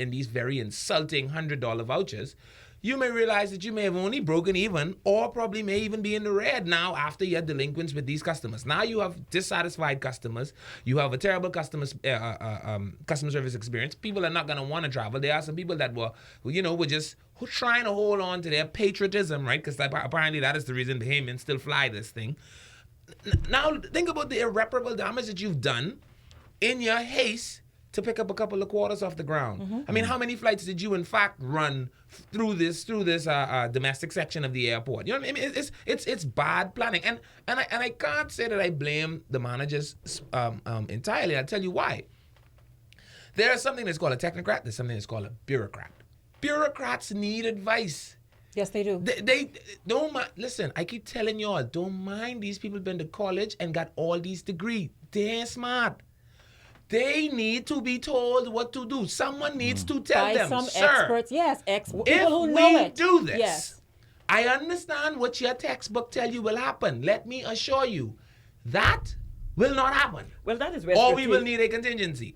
these very insulting $100 vouchers, you may realize that you may have only broken even, or probably may even be in the red now after your delinquents with these customers. Now you have dissatisfied customers. You have a terrible customer service experience. People are not going to want to travel. There are some people that were just trying to hold on to their patriotism, right? Because apparently that is the reason Bahamians still fly this thing. Now, think about the irreparable damage that you've done in your haste to pick up a couple of quarters off the ground. I mean, how many flights did you, in fact, run through this domestic section of the airport? You know what I mean? It's bad planning, and I can't say that I blame the managers entirely. I'll tell you why. There's something that's called a technocrat. There's something that's called a bureaucrat. Bureaucrats need advice. Yes, they do. They don't mind. Listen, I keep telling y'all, don't mind these people been to college and got all these degrees. They're smart. They need to be told what to do. Someone needs to tell By them, some sir. experts, yes, people If who we know it. do this, Yes. I understand what your textbook tell you will happen. Let me assure you, that will not happen. Well, that is where Or we will need a contingency.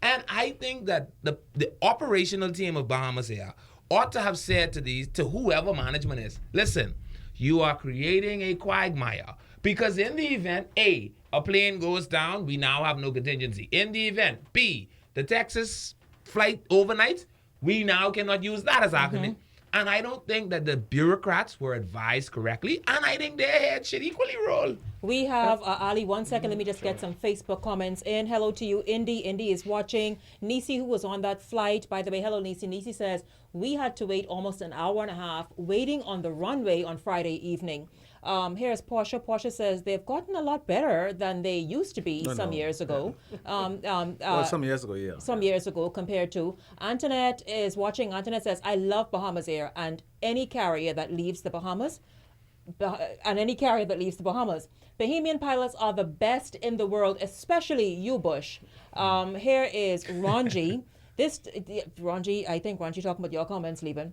And I think that the operational team of Bahamas Air ought to have said to whoever management is, listen, you are creating a quagmire. Because in the event, A, a plane goes down, we now have no contingency. In the event, B, the Texas flight overnight, we now cannot use that as argument. And I don't think that the bureaucrats were advised correctly, and I think their head should equally roll. We have, Ali, 1 second. Let me just get some Facebook comments in. Hello to you, Indy. Indy is watching. Nisi, who was on that flight, by the way, hello, Nisi. Nisi says, we had to wait almost an hour and a half waiting on the runway on Friday evening. Here's Portia. Portia says they've gotten a lot better than they used to be some years ago. Some years ago, yeah. Some years ago compared to. Antoinette is watching. Antoinette says, I love Bahamas Air and any carrier that leaves the Bahamas. Bahamian pilots are the best in the world, especially you, Bush. Here is Ranji. Ranji, I think Ranji talking about your comments, Lieben.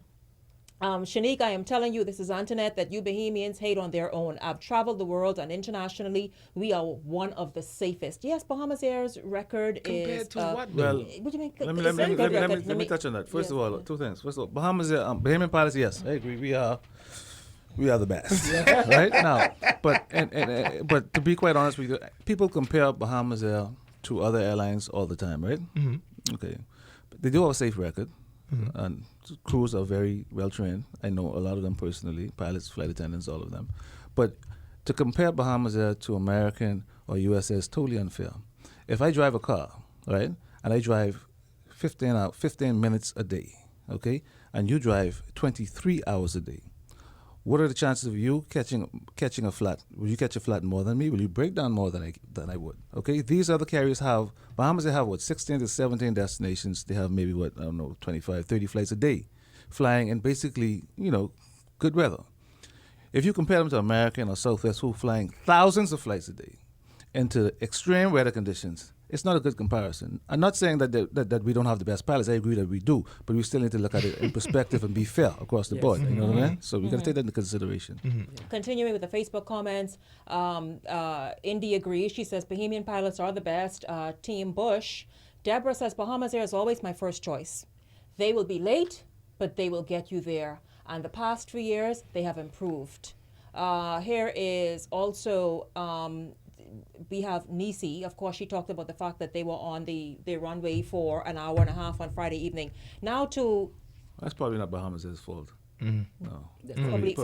Shenique, I am telling you, this is Antoinette, that you Bahamians hate on their own. I've traveled the world and internationally, we are one of the safest. Yes, Bahamas Air's record is... Compared to what? Well, what do you mean? let me touch on that. First of all, two things. First of all, Bahamas Air, Bahamian pilots, yes, I agree. We are the best, right now. But to be quite honest with you, people compare Bahamas Air to other airlines all the time, right? Mm-hmm. Okay, but they do have a safe record. Mm-hmm. And crews are very well trained. I know a lot of them personally, pilots, flight attendants, all of them. But to compare Bahamas Air to American or US Air is totally unfair. If I drive a car, right, and I drive 15 minutes a day, okay, and you drive 23 hours a day, what are the chances of you catching a flat? Will you catch a flat more than me? Will you break down more than I would? Okay, these other carriers have, Bahamas, they have 16 to 17 destinations. They have maybe 25, 30 flights a day, flying in basically, good weather. If you compare them to American or Southwest, who are flying thousands of flights a day into extreme weather conditions, it's not a good comparison. I'm not saying that we don't have the best pilots. I agree that we do, but we still need to look at it in perspective and be fair across the board. You know what I mean? So we got to take that into consideration. Continuing with the Facebook comments, Indy agrees. She says Bahamian pilots are the best. Team Bush. Deborah says Bahamas Air is always my first choice. They will be late, but they will get you there. And the past 3 years, they have improved. Here is also... we have Nisi. Of course, she talked about the fact that they were on the runway for an hour and a half on Friday evening. Now to... That's probably not Bahamas' fault. No. Probably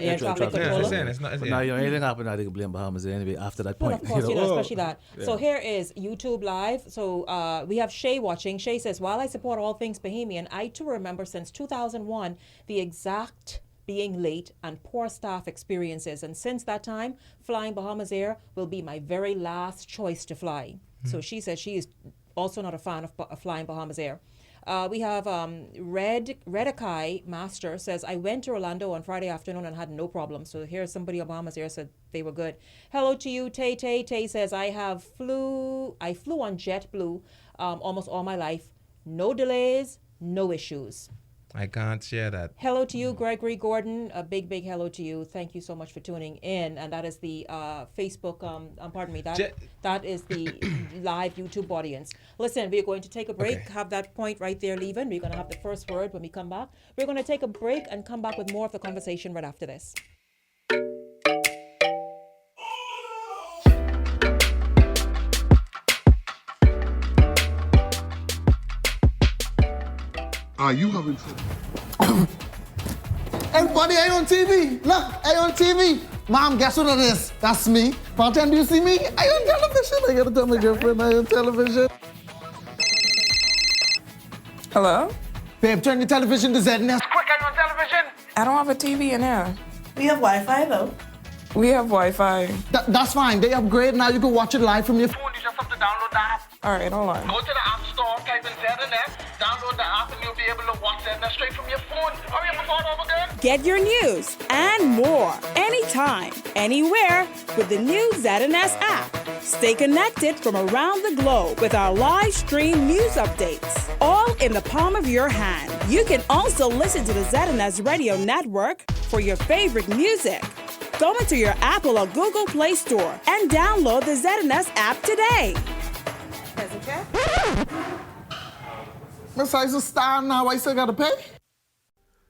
air traffic controller. But now, anything happened, I can blame Bahamas anyway after that point. Well, of course, especially that. Yeah. So here is YouTube Live. So we have Shay watching. Shay says, while I support all things Bahamian, I too remember since 2001 the exact being late and poor staff experiences. And since that time, flying Bahamas Air will be my very last choice to fly. So she says she is also not a fan of flying Bahamas Air. We have Redakai Master says, I went to Orlando on Friday afternoon and had no problem. So here's somebody on Bahamas Air said they were good. Hello to you, Tay Tay. Tay says, I flew on JetBlue almost all my life. No delays, no issues. I can't share that. Hello to you, Gregory Gordon. A big, big hello to you. Thank you so much for tuning in. And that is the Facebook, that is the live YouTube audience. Listen, we're going to take a break. Okay. Have that point right there, Leven. We're going to have the first word when we come back. We're going to take a break and come back with more of the conversation right after this. Are you having trouble? Everybody, I on TV. Look, I on TV. Mom, guess what it is? That's me. Bartender, do you see me? I on television. I gotta tell my girlfriend I on television. Hello? Babe, turn your television to ZNS. Quick, I'm on television. I don't have a TV in here. We have Wi-Fi though. We have Wi-Fi. That's fine. They upgrade now. You can watch it live from your phone. You just have to download the app. All right, hold on. Go to the App Store, type in ZNS, download the app, and you'll be able to watch ZNS straight from your phone. Hurry up and start over again. Get your news and more anytime, anywhere with the new ZNS app. Stay connected from around the globe with our live stream news updates, all in the palm of your hand. You can also listen to the ZNS Radio Network for your favorite music. Go into your Apple or Google Play Store and download the ZNS app today. Besides the star now, I still gotta pay?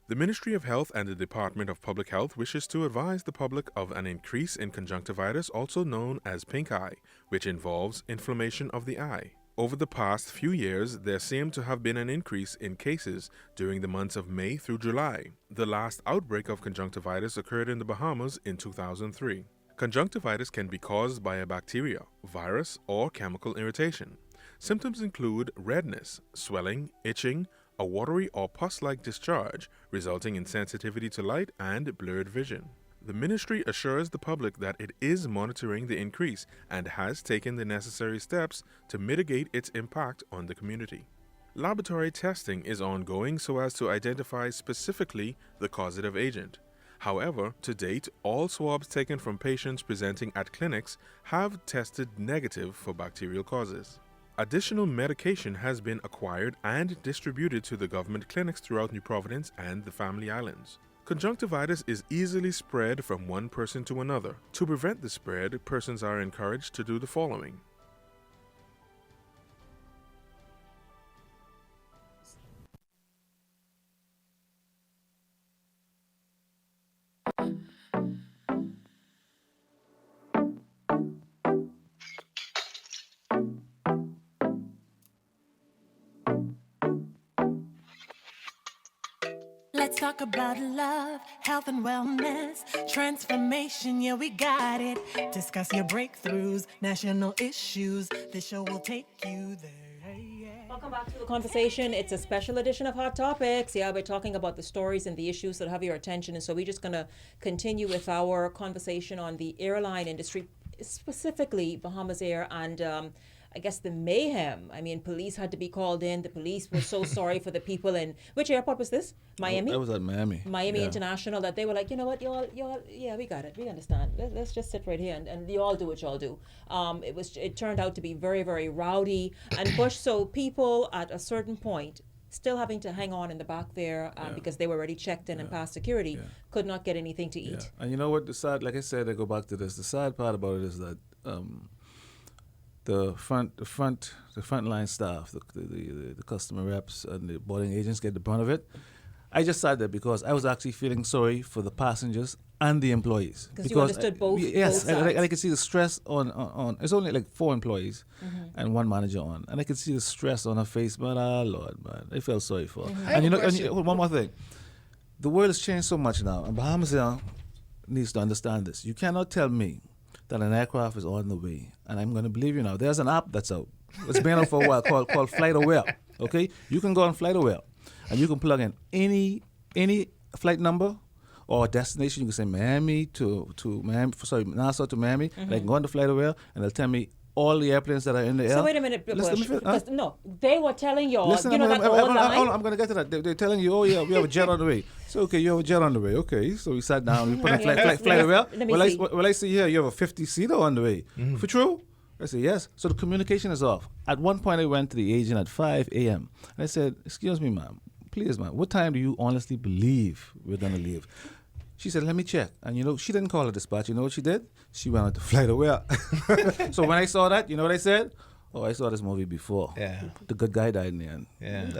The Ministry of Health and the Department of Public Health wishes to advise the public of an increase in conjunctivitis, also known as pink eye, which involves inflammation of the eye. Over the past few years, there seemed to have been an increase in cases during the months of May through July. The last outbreak of conjunctivitis occurred in the Bahamas in 2003. Conjunctivitis can be caused by a bacteria, virus, or chemical irritation. Symptoms include redness, swelling, itching, a watery or pus-like discharge resulting in sensitivity to light and blurred vision. The ministry assures the public that it is monitoring the increase and has taken the necessary steps to mitigate its impact on the community. Laboratory testing is ongoing so as to identify specifically the causative agent. However, to date, all swabs taken from patients presenting at clinics have tested negative for bacterial causes. Additional medication has been acquired and distributed to the government clinics throughout New Providence and the Family Islands. Conjunctivitis is easily spread from one person to another. To prevent the spread, persons are encouraged to do the following. Let's talk about love, health and wellness, transformation, yeah, we got it. Discuss your breakthroughs, national issues. This show will take you there. Welcome back to the conversation. It's a special edition of Hot Topics. Yeah, we're talking about the stories and the issues that have your attention. And so we're just going to continue with our conversation on the airline industry, specifically Bahamas Air and I guess the mayhem. I mean, police had to be called in. The police were so sorry for the people in, which airport was this? Miami? I was at Miami. Miami International, that they were like, you know what, y'all, yeah, we got it. We understand. Let's just sit right here and y'all do what y'all do. It turned out to be very, very rowdy and push. So people at a certain point still having to hang on in the back there because they were already checked in and passed security, could not get anything to eat. And you know what, the sad, like I said, I go back to this, the sad part about it is that the frontline staff, the customer reps and the boarding agents get the brunt of it. I just said that because I was actually feeling sorry for the passengers and the employees. Because you understood both. Yes, both and I could see the stress on. It's only like 4 employees and 1 manager on, and I could see the stress on her face. But Lord, man, I felt sorry for her. And one more thing, the world has changed so much now, and Bahamas needs to understand this. You cannot tell me that an aircraft is on the way, and I'm going to believe you now. There's an app that's out. It's been out for a while called FlightAware. Okay, you can go on FlightAware, and you can plug in any flight number or destination. You can say Miami to Miami. Sorry, Nassau to Miami. And I can go on the FlightAware, and they'll tell me all the airplanes that are in the air. So wait a minute, Bush, no, they were telling you all, Listen, that old line? I'm going to get to that. They're telling you, oh yeah, we have a jet on the way. So okay, you have a jet on the way. Okay, so we sat down, we put on FlightAware. Well, I see here you have a 50-seater on the way. For true? I said, yes. So the communication is off. At one point, I went to the agent at 5 a.m. and I said, excuse me, ma'am, please, ma'am, what time do you honestly believe we're going to leave? She said, let me check. And she didn't call a dispatch. You know what she did? She went on to FlightAware. So when I saw that, you know what I said? Oh, I saw this movie before. Yeah. The good guy died in the end. Yeah.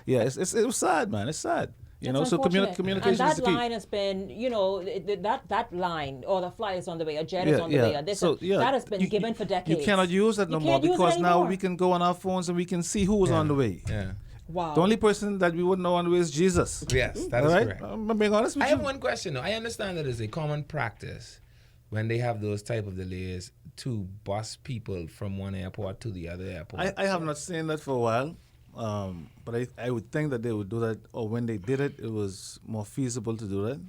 Yeah, it was sad, man. It's sad. So communication and that is the key. line has been, that line, or the flight is on the way, a jet is on the way, that has been given for decades. You cannot use it no more because now we can go on our phones and we can see who was on the way. Yeah. Wow. The only person that we wouldn't know on the way is Jesus. Yes, that is correct. I'm being honest with you. I have one question though. I understand that it's a common practice when they have those type of delays to bus people from one airport to the other airport. I have not seen that for a while. But I would think that they would do that, or when they did it, it was more feasible to do that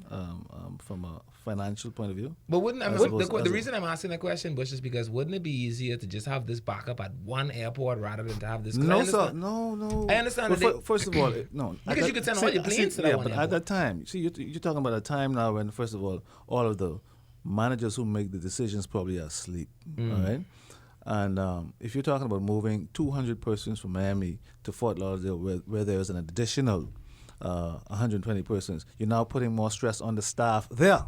from a financial point of view. But the reason I'm asking the question, Bush, is because wouldn't it be easier to just have this backup at one airport rather than to have this? No, sir. No. I understand. First of all, no. Because you could send all your planes to that one but airport. at that time, see, you're talking about a time now when, first of all of the managers who make the decisions probably are asleep. All right. And if you're talking about moving 200 persons from Miami to Fort Lauderdale, where there's an additional 120 persons. You're now putting more stress on the staff there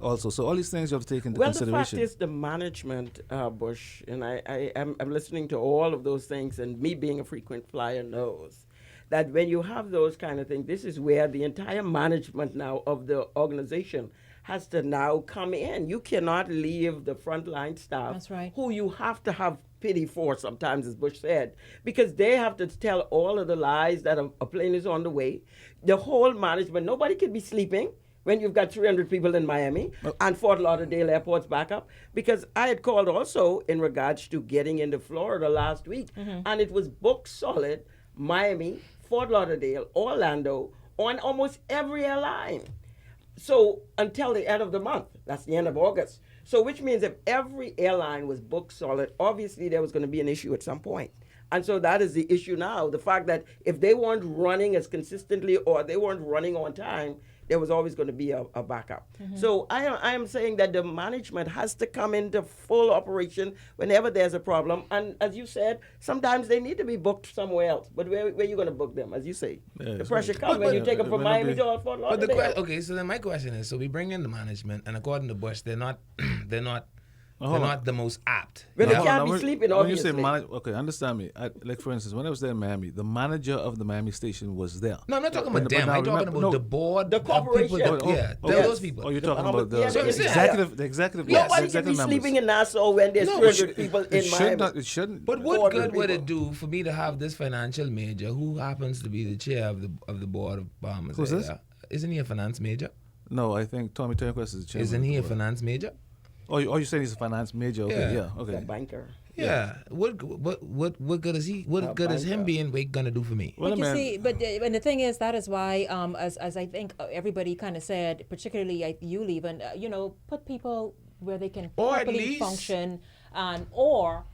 also. So all these things you have to take into Well, the consideration. fact is the management, Bush, and I'm listening to all of those things, and me being a frequent flyer knows that when you have those kind of things, this is where the entire management now of the organization has to now come in. You cannot leave the frontline staff, That's right, who you have to have pity for sometimes, as Bush said, because they have to tell all of the lies that a plane is on the way. The whole management, nobody could be sleeping when you've got 300 people in Miami and Fort Lauderdale airport's back up. Because I had called also in regards to getting into Florida last week, and it was booked solid, Miami, Fort Lauderdale, Orlando, on almost every airline. So until the end of the month, that's the end of August. So which means if every airline was booked solid, obviously there was going to be an issue at some point. And so that is the issue now. The fact that if they weren't running as consistently or they weren't running on time, there was always going to be a backup. So I am saying that the management has to come into full operation whenever there's a problem. And as you said, sometimes they need to be booked somewhere else. But where are you going to book them, as you say? The pressure comes when you take them from Miami to Fort Lauderdale. Okay, so then my question is, so we bring in the management, and according to Bush, they're not the most apt. But they can't be sleeping, when you say obviously. okay, understand me. Like for instance, when I was there in Miami, the manager of the Miami station was there. No, I'm not talking about them. I'm talking about the board, the corporation. Those people. Oh, you're talking about the executive. Nobody should be sleeping in Nassau when there's 300 people in Miami. It shouldn't. But what good would it do for me to have this financial major who happens to be the chair of the board of Bahamas? Who's this? Isn't he a finance major? No, I think Tommy Turnquist is the chairman. Isn't he a finance major? Oh, you're saying he's a finance major? Okay, yeah, okay. He's a banker. Yeah. What good is he? What good is him being awake gonna do for me? But you see, and the thing is, that is why, as I think everybody kind of said, particularly you, Levan, put people where they can Or at properly least- function, or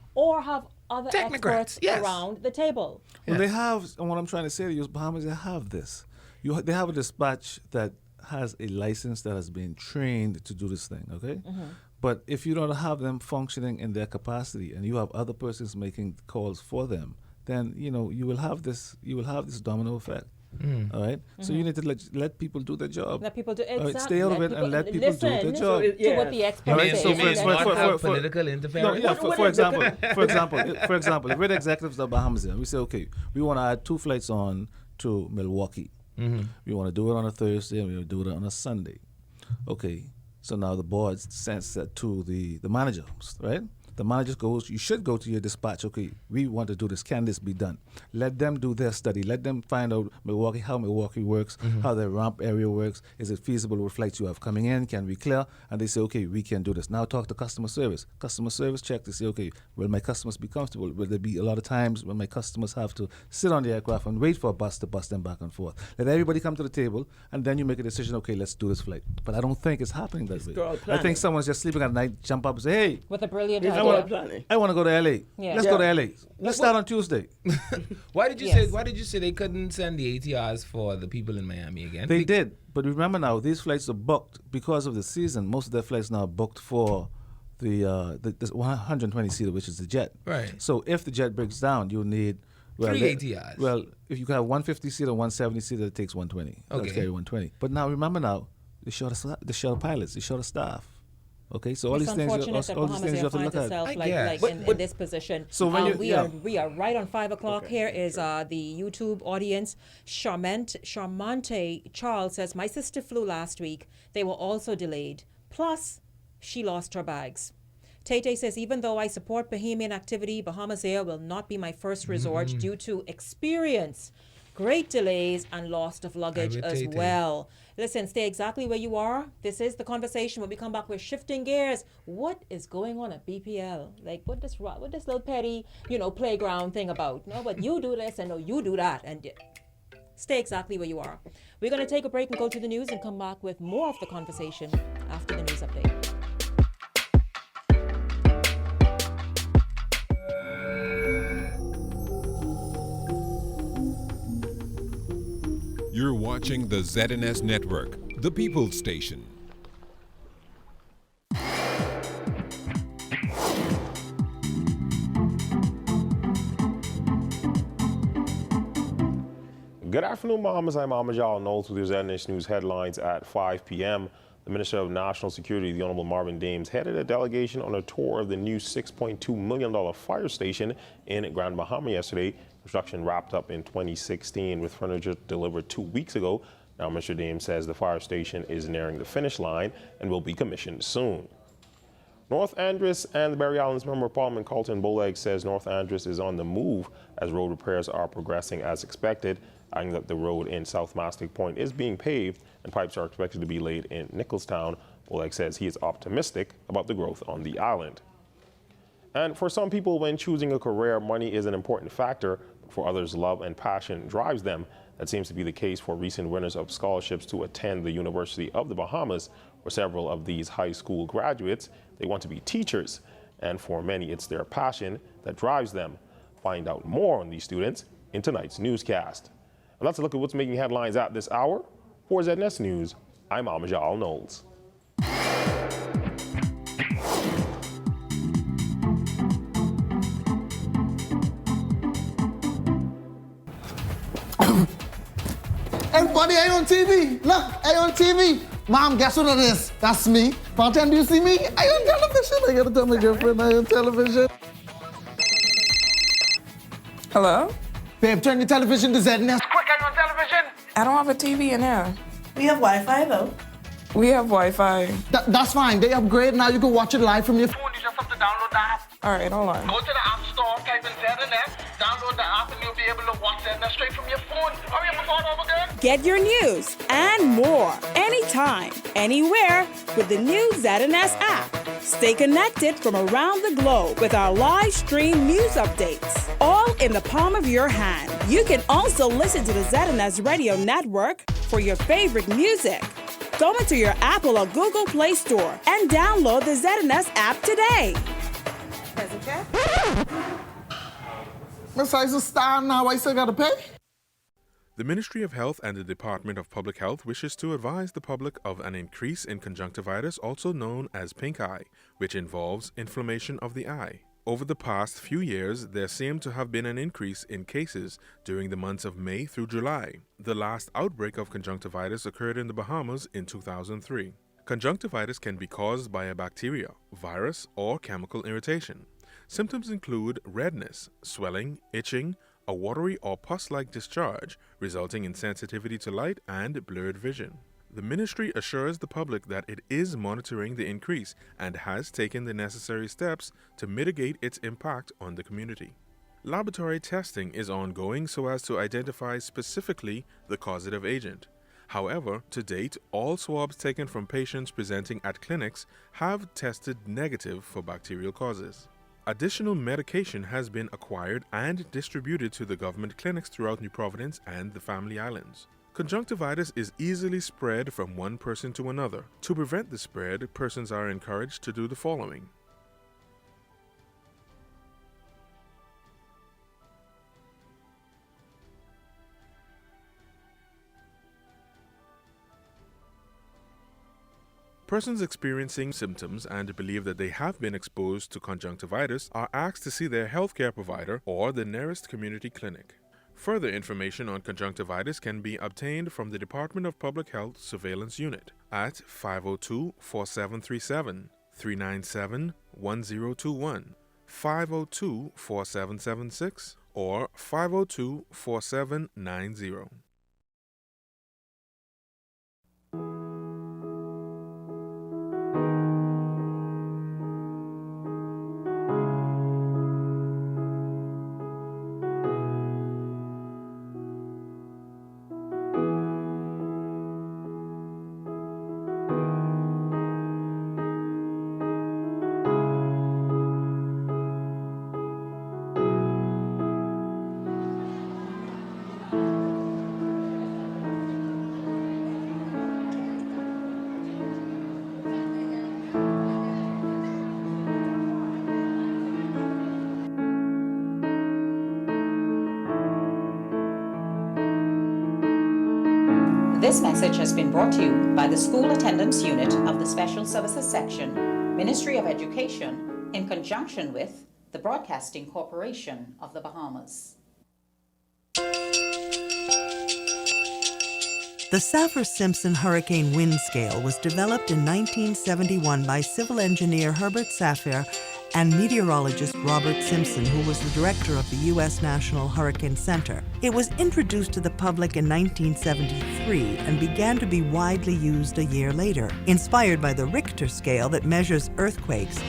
have other experts around the table. Well, they have, and what I'm trying to say to you is, Bahamas, they have this. They have a dispatch that has a license that has been trained to do this thing, okay? But if you don't have them functioning in their capacity and you have other persons making calls for them, then you will have this domino effect. All right? So you need to let people do their job. Let people do All right, exactly. stay out of it and let people do their job. To what the experts say. Political interference. For example, if we're the executives of Bahamas, we say, okay, we want to add 2 flights on to Milwaukee. We want to do it on a Thursday and we want to do it on a Sunday. Okay. So now the board sends that to the manager, right? The manager goes, you should go to your dispatch. Okay, we want to do this. Can this be done? Let them do their study. Let them find out how Milwaukee works, how the ramp area works. Is it feasible with flights you have coming in? Can we clear? And they say, okay, we can do this. Now talk to customer service. Customer service check to say, okay, will my customers be comfortable? Will there be a lot of times when my customers have to sit on the aircraft and wait for a bus to bus them back and forth? Let everybody come to the table, and then you make a decision, okay, let's do this flight. But I don't think it's happening that way. I think someone's just sleeping at night, jump up and say, hey. With a brilliant idea. I want to go to LA. Yeah. Let's go to LA. Let's start on Tuesday. Why did you say they couldn't send the ATRs for the people in Miami again? They did, but remember now, these flights are booked because of the season. Most of their flights now are booked for the 120-seater, which is the jet. Right. So if the jet breaks down, you'll need 3 ATRs. Well, if you have 150-seater, 170-seater, it takes 120. Okay. Let's carry 120. But now remember now, they short of pilots, they short of staff. Okay, so all these things you have to look at. In this position. So when we are right on 5 o'clock. Here is the YouTube audience. Charmante Charles says, my sister flew last week. They were also delayed. Plus, she lost her bags. Tate says, even though I support Bahamian activity, Bahamas Air will not be my first resort due to experience. Great delays and loss of luggage as well. Listen, stay exactly where you are. This is The Conversation. When we come back, we're shifting gears. What is going on at BPL? Like, what this little petty, playground thing about? No, but you do this and no, you do that. And stay exactly where you are. We're going to take a break and go to the news and come back with more of The Conversation after the news update. You're watching the ZNS Network, the People's Station. Good afternoon, Bahamas. I'm Amajal Knowles with your ZNS News headlines at 5 p.m. The Minister of National Security, the Honorable Marvin Dames, headed a delegation on a tour of the new $6.2 million fire station in Grand Bahama yesterday. Construction wrapped up in 2016 with furniture delivered 2 weeks ago. Now, Mr. Dames says the fire station is nearing the finish line and will be commissioned soon. North Andros and the Barry Islands Member of Parliament Carlton Bowleg says North Andros is on the move as road repairs are progressing as expected, adding that the road in South Mastic Point is being paved and pipes are expected to be laid in Nicholstown. Bowleg says he is optimistic about the growth on the island. And for some people, when choosing a career, money is an important factor, but for others, love and passion drives them. That seems to be the case for recent winners of scholarships to attend the University of the Bahamas. For several of these high school graduates, they want to be teachers, and for many, it's their passion that drives them. Find out more on these students in tonight's newscast. And let's look at what's making headlines at this hour. For ZNS News, I'm Amajal Knowles. Everybody, I on TV. Look, I on TV. Mom, guess what it is? That's me. Bartender, do you see me? I on television. I gotta tell my girlfriend I on television. Hello? Babe, turn your television to ZNS. Quick, I'm on television. I don't have a TV in here. We have Wi-Fi though. We have Wi-Fi. That's fine. They upgrade. Now you can watch it live from your phone. You just have to download the app. All right, hold on. Go to the App Store, type in ZNS, download the app, and you'll be able to watch ZNS straight from your phone. Hurry up before it's over again. Get your news and more anytime, anywhere with the new ZNS app. Stay connected from around the globe with our live stream news updates, all in the palm of your hand. You can also listen to the ZNS Radio Network for your favorite music. Go into your Apple or Google Play Store and download the ZNS app today. Miss I's star now. I still gotta pay. The Ministry of Health and the Department of Public Health wishes to advise the public of an increase in conjunctivitis, also known as pink eye, which involves inflammation of the eye. Over the past few years, there seemed to have been an increase in cases during the months of May through July. The last outbreak of conjunctivitis occurred in the Bahamas in 2003. Conjunctivitis can be caused by a bacteria, virus, or chemical irritation. Symptoms include redness, swelling, itching, a watery or pus-like discharge resulting in sensitivity to light and blurred vision. The ministry assures the public that it is monitoring the increase and has taken the necessary steps to mitigate its impact on the community. Laboratory testing is ongoing so as to identify specifically the causative agent. However, to date, all swabs taken from patients presenting at clinics have tested negative for bacterial causes. Additional medication has been acquired and distributed to the government clinics throughout New Providence and the Family Islands. Conjunctivitis is easily spread from one person to another. To prevent the spread, persons are encouraged to do the following. Persons experiencing symptoms and believe that they have been exposed to conjunctivitis are asked to see their healthcare provider or the nearest community clinic. Further information on conjunctivitis can be obtained from the Department of Public Health Surveillance Unit at 502-4737, 397-1021, 502-4776, or 502-4790. This message has been brought to you by the School Attendance Unit of the Special Services Section, Ministry of Education, in conjunction with the Broadcasting Corporation of the Bahamas. The Saffir-Simpson hurricane wind scale was developed in 1971 by civil engineer Herbert Saffir and meteorologist Robert Simpson, who was the director of the U.S. National Hurricane Center. It was introduced to the public in 1973 and began to be widely used a year later. Inspired by the Richter scale that measures earthquakes,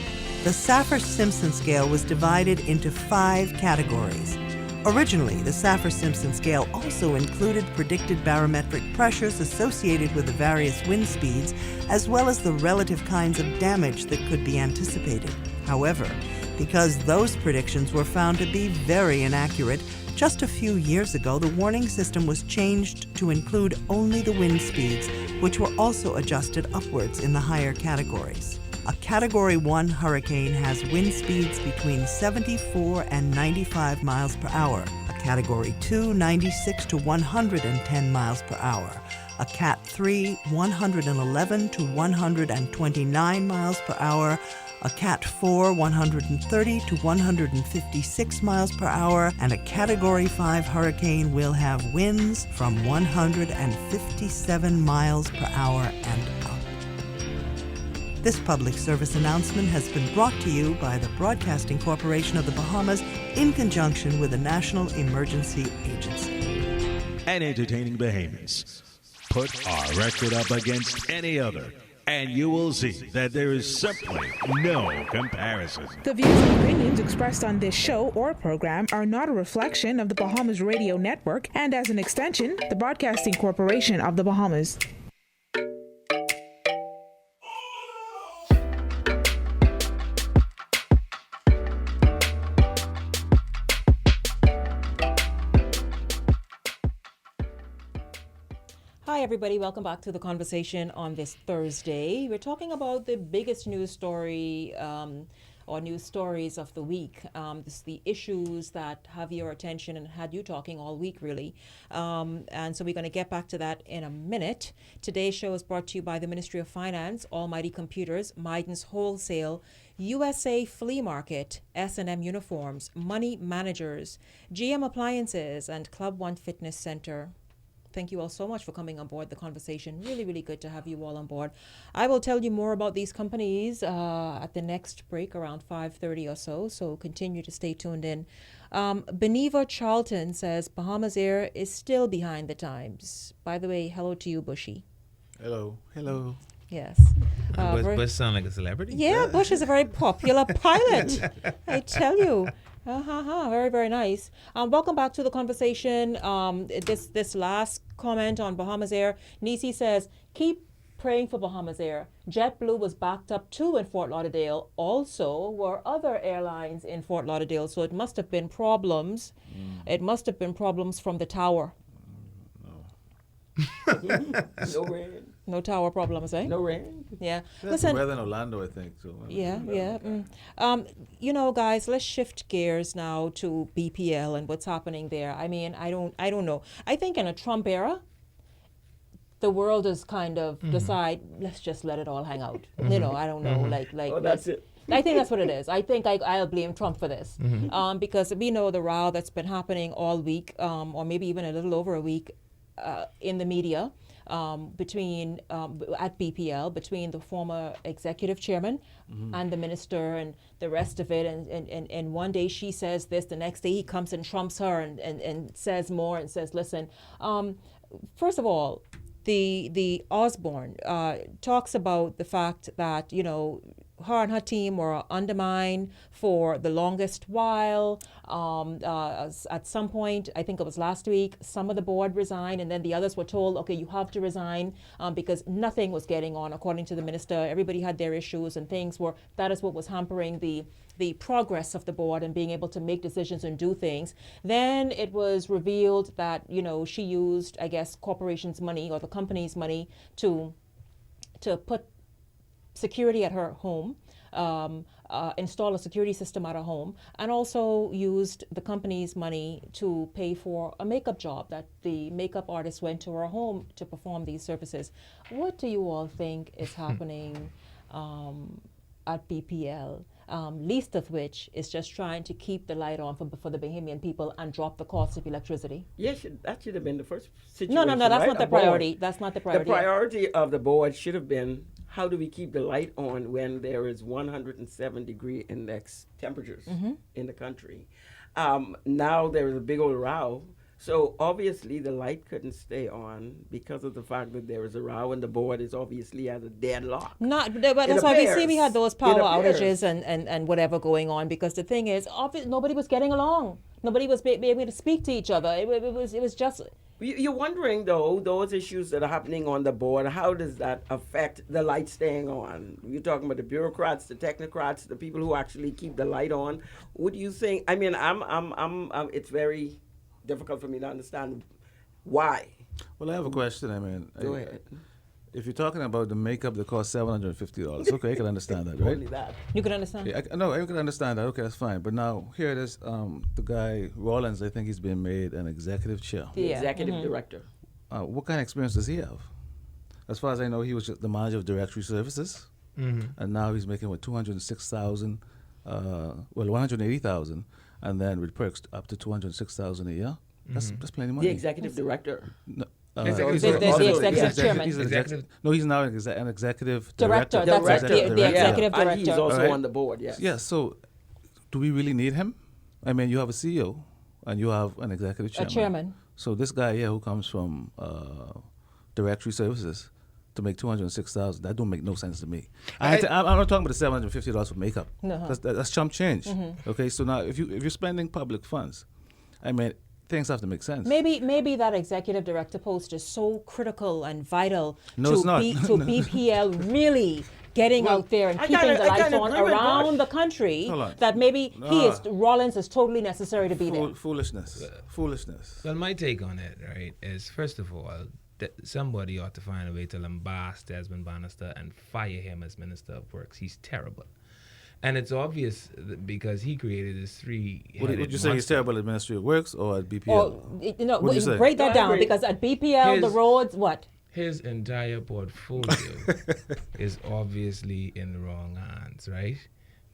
the Saffir-Simpson scale was divided into 5 categories. Originally, the Saffir-Simpson scale also included predicted barometric pressures associated with the various wind speeds, as well as the relative kinds of damage that could be anticipated. However, because those predictions were found to be very inaccurate, just a few years ago the warning system was changed to include only the wind speeds, which were also adjusted upwards in the higher categories. A Category 1 hurricane has wind speeds between 74 and 95 miles per hour. A Category 2, 96 to 110 miles per hour. A Cat 3, 111 to 129 miles per hour. A Cat 4, 130 to 156 miles per hour, and a Category 5 hurricane will have winds from 157 miles per hour and up. This public service announcement has been brought to you by the Broadcasting Corporation of the Bahamas in conjunction with the National Emergency Agency. And entertaining Bahamians. Put our record up against any other, and you will see that there is simply no comparison. The views and opinions expressed on this show or program are not a reflection of the Bahamas Radio Network and, as an extension, the Broadcasting Corporation of the Bahamas. Hi, everybody. Welcome back to the conversation on this Thursday. We're talking about the biggest news story or news stories of the week. This is the issues that have your attention and had you talking all week, really. And so we're going to get back to that in a minute. Today's show is brought to you by the Ministry of Finance, Almighty Computers, Miden's Wholesale, USA Flea Market, S&M Uniforms, Money Managers, GM Appliances, and Club One Fitness Center. Thank you all so much for coming on board the conversation. Really, really good to have you all on board. I will tell you more about these companies at the next break around 5:30 or so continue to stay tuned in. Beneva Charlton says Bahamas Air is still behind the times. By the way, hello to you, Bushy. Hello. Hello. Yes. Bush sound like a celebrity? Yeah, Bush is a very popular pilot. I tell you. Very, very nice. Welcome back to the conversation. This last comment on Bahamas Air. Nisi says, keep praying for Bahamas Air. JetBlue was backed up too in Fort Lauderdale. Also were other airlines in Fort Lauderdale. So it must have been problems. It must have been problems from the tower. No rain. No tower problems, eh? No rain. Yeah. That's Listen. weather in Orlando, I think. So. Yeah. You know, guys, let's shift gears now to BPL and what's happening there. I mean, I don't know. I think in a Trump era, the world is kind of decide, let's just let it all hang out. You know, I don't know, Oh, that's it. I think that's what it is. I think I'll blame Trump for this because we know the row that's been happening all week, or maybe even a little over a week, in the media. Between at BPL, between the former executive chairman and the minister and the rest of it, and one day she says this, the next day he comes and trumps her and says more and says, listen, first of all, the Osborne talks about the fact that, you know, her and her team were undermined for the longest while. At some point, I think it was last week, some of the board resigned, and then the others were told, okay, you have to resign because nothing was getting on, according to the minister. Everybody had their issues and that is what was hampering the progress of the board and being able to make decisions and do things. Then it was revealed that, you know, she used, I guess, corporation's money or the company's money to put security at her home, install a security system at her home, and also used the company's money to pay for a makeup job that the makeup artist went to her home to perform these services. What do you all think is happening at BPL? least of which is just trying to keep the light on for the Bahamian people and drop the cost of electricity. Yes, that should have been the first situation. No, that's right? not the priority. That's not the priority. The priority of the board should have been, how do we keep the light on when there is 107-degree index temperatures in the country? Now there is a big old row. So obviously the light couldn't stay on because of the fact that there is a row and the board is obviously at a deadlock. But that's why we had those power outages and whatever going on, because the thing is, nobody was getting along. Nobody was able to speak to each other. It was just... You're wondering, though, those issues that are happening on the board, how does that affect the light staying on? You're talking about the bureaucrats, the technocrats, the people who actually keep the light on. What do you think? I mean, it's very difficult for me to understand why. Well, I have a question. I mean, Go ahead. If you're talking about the makeup that costs $750, okay, I can understand that, right? Only that. You can understand? Yeah, I can understand that. Okay, that's fine. But now, here it is. The guy, Rollins, I think he's been made an executive chair. The executive director. What kind of experience does he have? As far as I know, he was just the manager of directory services. And now he's making, what, $206,000, $180,000, and then with perks up to $206,000 a year. That's plenty of money. The executive director. No, the executive chairman. No, he's now an executive director. director. That's the executive director. And he's also on the board, yes. Yeah, so do we really need him? I mean, you have a CEO and you have an executive chairman. A chairman. So this guy here who comes from directory services to make $206,000, that don't make no sense to me. I'm not talking about the $750 for makeup. No. That's chump change. Okay, so now if you're spending public funds, I mean, things have to make sense. Maybe that executive director post is so critical and vital to BPL really getting out there and keeping the lights on around the country that maybe Rollins is totally necessary to be there. Foolishness. Well, my take on it, right, is first of all, somebody ought to find a way to lambast Desmond Bannister and fire him as Minister of Works. He's terrible. And it's obvious because he created this three-headed Would you say he's terrible at Ministry of Works or at BPL? Break that down, because at BPL, the roads, what? His entire portfolio is obviously in the wrong hands, right?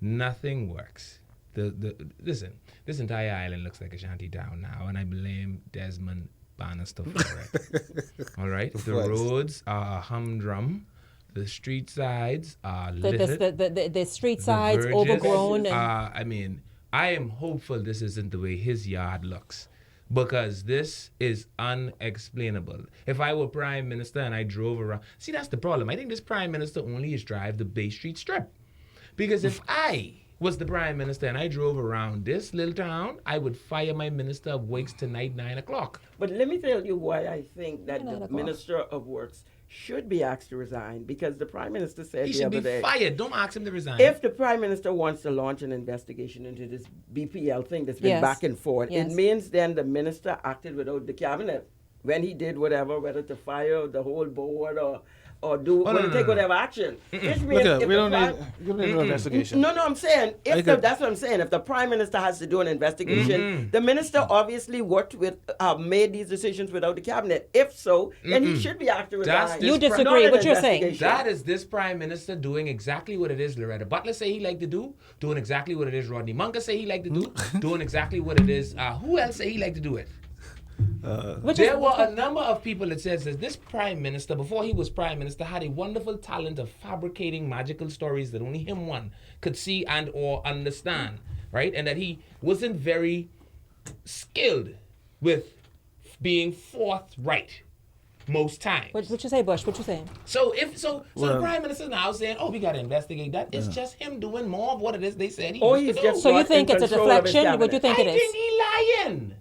Nothing works. Listen, this entire island looks like a shanty town now, and I blame Desmond Bannister for it. All right? The roads are a humdrum. The street sides are littered. The street sides overgrown. I mean, I am hopeful this isn't the way his yard looks, because this is unexplainable. If I were Prime Minister and I drove around, see, that's the problem. I think this Prime Minister only is drive the Bay Street Strip. Because if I was the Prime Minister and I drove around this little town, I would fire my Minister of Works tonight, 9 o'clock. But let me tell you why I think that the Minister of Works should be asked to resign, because the Prime Minister said the other day... He should be fired. Don't ask him to resign. If the Prime Minister wants to launch an investigation into this BPL thing that's been back and forth, it means then the Minister acted without the Cabinet when he did whatever, whether to fire the whole board or take whatever action. Which means we don't need no investigation. No, I'm saying, that's what I'm saying. If the Prime Minister has to do an investigation, the Minister obviously made these decisions without the Cabinet. If so, then he should be asked to resign. You disagree. What you're saying? That is this Prime Minister doing exactly what it is Loretta Butler say he like to do, doing exactly what it is Rodney Munker say he like to do, doing exactly what it is, who else say he like to do it? There were a number of people that says that this Prime Minister, before he was Prime Minister, had a wonderful talent of fabricating magical stories that only him one could see and or understand, right? And that he wasn't very skilled with being forthright most times. What you say, Bush? What you saying? So the Prime Minister now saying, "Oh, we got to investigate that." It's just him doing more of what it is they said he used to do. So you think it's a deflection? What do you think it is? I think he lying.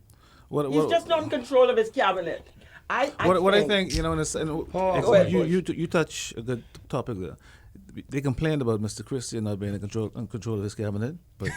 He's just not in control of his Cabinet. I think, you touch a good topic there. They complained about Mr. Christie not being in control of his Cabinet, but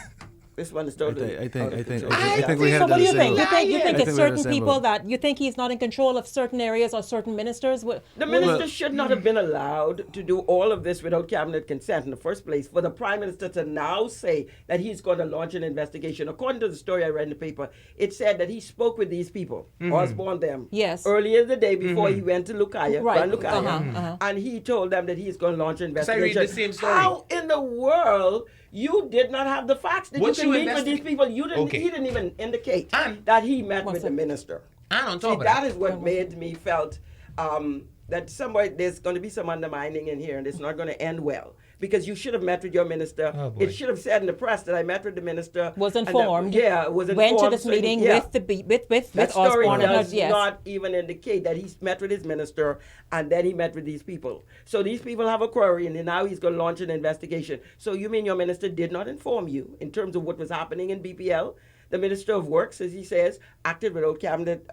This one is totally. I think So we had what do you think? You think I it's think we're in certain the same people boat. that you think he's not in control of certain areas or certain ministers? The minister should not have been allowed to do all of this without cabinet consent in the first place. For the prime minister to now say that he's going to launch an investigation, according to the story I read in the paper, it said that he spoke with these people, Osborne them, earlier the day before he went to Lukaya, Right. Grand Lukaya, and he told them that he's going to launch an So I read investigation. the same story. How in the world you did not have the facts? Did What you you meet with these people? You didn't. Okay. He didn't even indicate that he met with the minister. And on top See, of that is what made me felt that there's going to be some undermining in here, and it's not going to end well. Because you should have met with your minister. Oh, boy. It should have said in the press that I met with the minister. Was and that- informed. was informed. Went to this so meeting yeah. with That story Osborne. does Yes. not even indicate that he's met with his minister and then he met with these people. So these people have a query, and then now he's going to launch an investigation. So you mean your minister did not inform you in terms of what was happening in BPL? The Minister of Works, as he says, acted without cabinet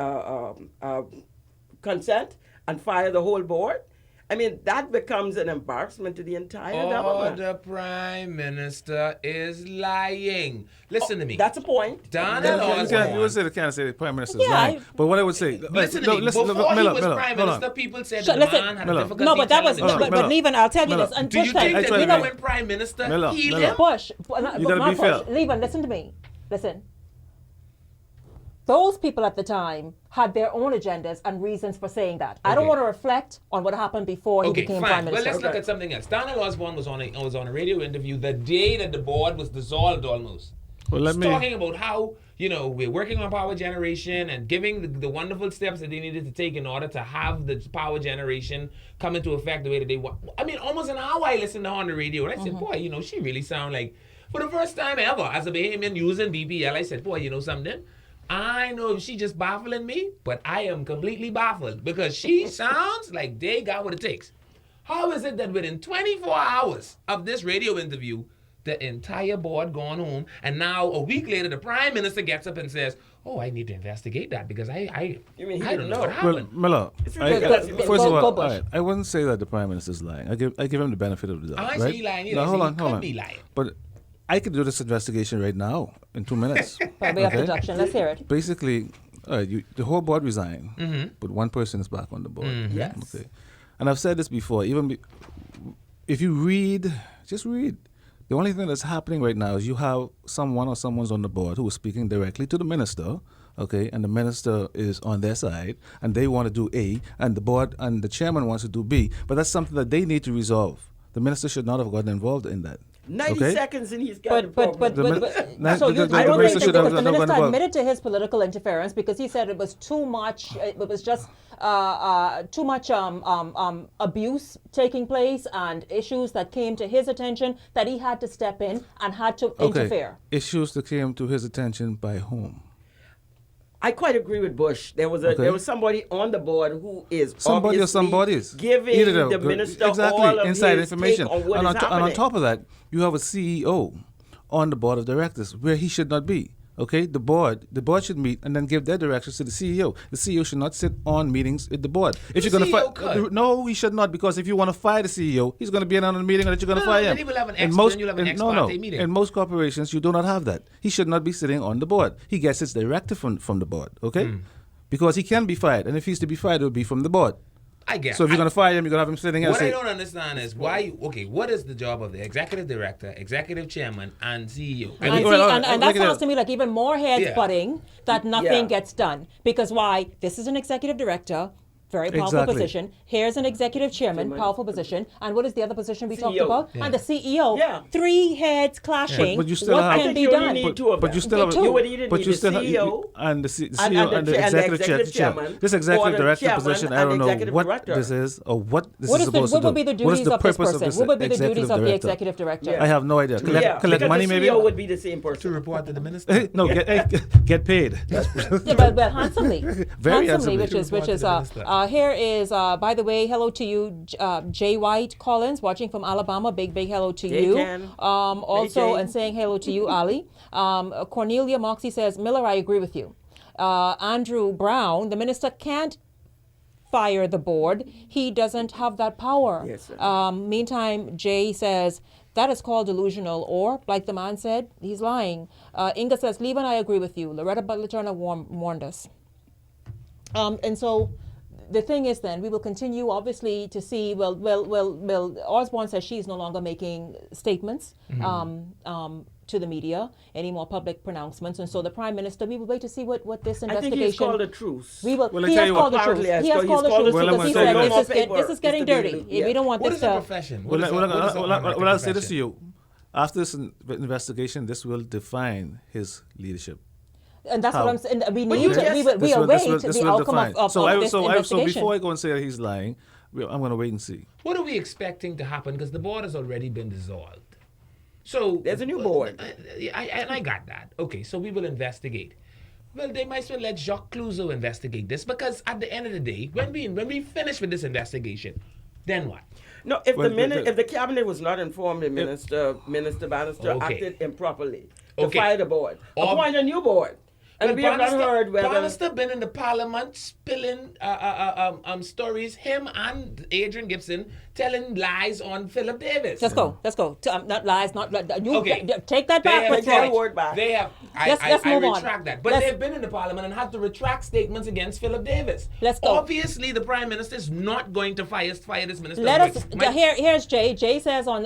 consent and fired the whole board. I mean, that becomes an embarrassment to the entire government. The prime minister is lying. Listen to me. That's a point. Donald You would say the can't say the prime minister is lying. But what I would say, Listen to me. Before he was prime minister, people said the man had a difficult No, but that was telling the truth. but Levan, I'll tell you this. And Do you think that even when prime minister, he left? Bush, You gotta be fair. Levan, listen to me. Listen. Those people at the time had their own agendas and reasons for saying that. I don't Okay. want to reflect on what happened before he became prime minister. Well, let's look at something else. Donald Osborne was on a radio interview the day that the board was dissolved almost. Well, let He's me. talking about how, we're working on power generation and giving the wonderful steps that they needed to take in order to have the power generation come into effect the way that they want. I mean, almost an hour I listened to her on the radio, and I said, boy, she really sound like, for the first time ever, as a Bahamian using BPL, I said, boy, you know something? I know she just baffling me, but I am completely baffled because she sounds like they got what it takes. How is it that within 24 hours of this radio interview, the entire board gone home, and now a week later the prime minister gets up and says, "Oh, I need to investigate that because I don't know what happened." Well, Miller, first of all, right, I wouldn't say that the prime minister is lying. I give him the benefit of the doubt. I right? say lying. No, hold on. Be lying. But I could do this investigation right now in 2 minutes. Probably after production. Let's hear it. Basically, the whole board resigned, but one person is back on the board. Yes. Okay. And I've said this before. If you read, just read. The only thing that's happening right now is you have someone or someone's on the board who is speaking directly to the minister, okay, and the minister is on their side, and they want to do A, and the board and the chairman wants to do B, but that's something that they need to resolve. The minister should not have gotten involved in that. 90 seconds and he's got But so you, I don't think that the minister admitted to his political interference because he said it was too much. It was just too much abuse taking place and issues that came to his attention that he had to step in and had to interfere. Issues that came to his attention by whom? I quite agree with Bush. There was somebody on the board who is somebody or obviously somebody's giving the minister exactly all of inside his information. take on what and, is and happening. on top of that, you have a CEO on the board of directors where he should not be. Okay, the board should meet and then give their directions to the CEO. The CEO should not sit on meetings with the board. If you're going to fire, no, he should not, because if you want to fire the CEO, he's going to be in on a meeting that you're going to fire him. Then he will have an you'll have an ex parte meeting. In most corporations, you do not have that. He should not be sitting on the board. He gets his directive from the board. Okay, because he can be fired, and if he's to be fired, it will be from the board. I guess. So if you're going to fire him, you're going to have him sitting here. What I don't understand is why. What is the job of the executive director, executive chairman, and CEO? And that sounds to me like even more heads butting that nothing gets done. Because why? This is an executive director, very powerful position. Here's an executive chairman, powerful position. And what is the other position we talked about? And the CEO. Yeah. 3 heads clashing. But you still what can be done? But you still have CEO and the CEO and the executive chairman. This executive director position, I don't know what this is or what this is supposed to do. What would be the duties of this person? What would be the duties of the executive director? I have no idea. Collect money, maybe. The CEO would be the same person to report to the minister. No, get paid. But handsomely. Very handsomely, which is here is, by the way, hello to you, Jay White Collins, watching from Alabama. Big hello to you. Also, and saying hello to you, Ali. Cornelia Moxie says, Miller, I agree with you. Andrew Brown, the minister can't fire the board. He doesn't have that power. Yes, sir. Meantime, Jay says, That is called delusional, or, like the man said, he's lying. Inga says, Leva and I agree with you. Loretta Butler Turner warned us. And so the thing is then, we will continue, obviously, to see, well, Osborne says she's no longer making statements to the media, any more public pronouncements. And so the Prime Minister, we will wait to see what this investigation... I think he's called a truce. We will, Well, he has called the truce. He has called the truce because he said this is getting dirty. We don't want this to... Well, I'll say this to you. After this investigation, this will define his leadership. And that's what I'm saying. We But need you to, just- we will this will await this the will outcome define. of So this investigation. So before I go and say that he's lying, I'm going to wait and see. What are we expecting to happen? Because the board has already been dissolved. So there's a new board. I got that. Okay, so we will investigate. Well, they might as well let Jacques Clouseau investigate this, because at the end of the day, when we finish with this investigation, then what? No, if if the cabinet was not informed, the Minister Bannister acted improperly to fire the board. Appoint a new board. And we have not heard whether... Bannister been in the parliament spilling stories, him and Adrian Gibson telling lies on Philip Davis. Let's go. Not lies, not... Okay. Take that back. They have... Let's move on. retract that. But they've been in the parliament and had to retract statements against Philip Davis. Let's go. Obviously, the Prime Minister is not going to fire this minister. Here's Jay. Jay says on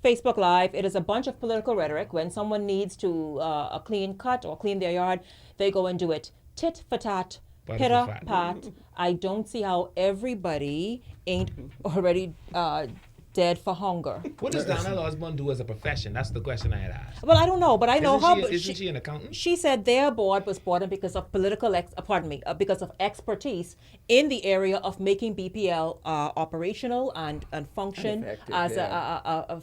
Facebook Live, it is a bunch of political rhetoric. When someone needs to a clean cut or clean their yard, they go and do it. Tit for tat, pitter pat. I don't see how everybody ain't already dead for hunger. What does Donald Osborne do as a profession? That's the question I had asked. Well, I don't know, but I know Isn't she an accountant? She said their board was brought in because of because of expertise in the area of making BPL operational and function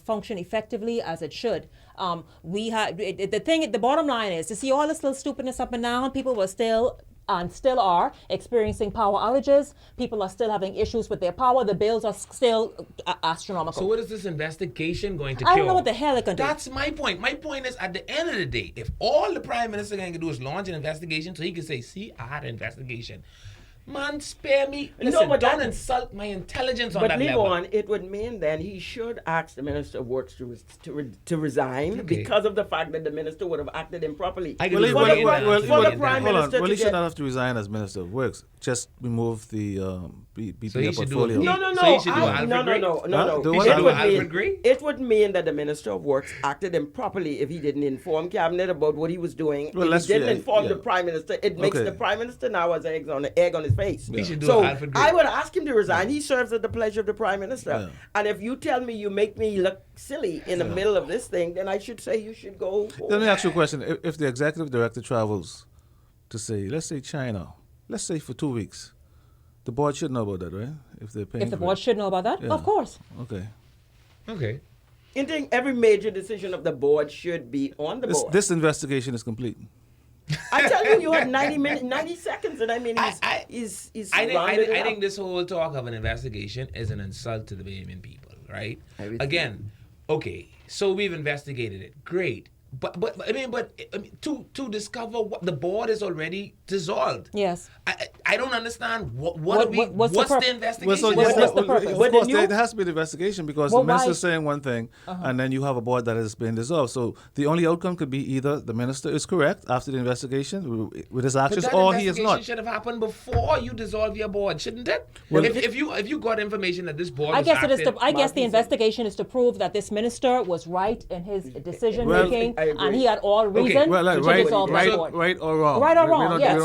function effectively as it should. The bottom line is to see all this little stupidness up and down. People were still are experiencing power outages. People are still having issues with their power. The bills are still astronomical. So what is this investigation going to cure? I don't know what the hell it can do. That's my point. My point is, at the end of the day, if all the Prime Minister can do is launch an investigation so he can say, see, I had an investigation. Man, spare me. Listen, don't insult my intelligence on that level. But it would mean then he should ask the Minister of Works to resign because of the fact that the Minister would have acted improperly. Well, he should not have to resign as Minister of Works. Just remove the BPL portfolio. It would mean that the Minister of Works acted improperly if he didn't inform Cabinet about what he was doing. If he didn't inform the Prime Minister, it makes the Prime Minister now as egg on his face. So I would ask him to resign. He serves at the pleasure of the Prime Minister. And if you tell me you make me look silly in the middle of this thing, then I should say you should go. Let me ask you a question. If the executive director travels to let's say China, let's say for 2 weeks, the board should know about that, right? If they're paying. If the board should know about that, of course. Okay. I think every major decision of the board should be on the board. This investigation is complete. I tell you had 90 seconds, and I mean, he's I think this whole talk of an investigation is an insult to the Bahamian people, right? Again, okay, so we've investigated it. Great. But to discover what the board is already dissolved. Yes. I don't understand what's the investigation? What's the purpose? Of course, there has to be an investigation because the minister is saying one thing, and then you have a board that has been dissolved. So the only outcome could be either the minister is correct after the investigation with his actions, or he is not. That should have happened before you dissolve your board, shouldn't it? Well, if you got information that this board, I guess the investigation is to prove that this minister was right in his decision making. And he had all reason to dissolve the board. Right or wrong? Right or wrong, yes.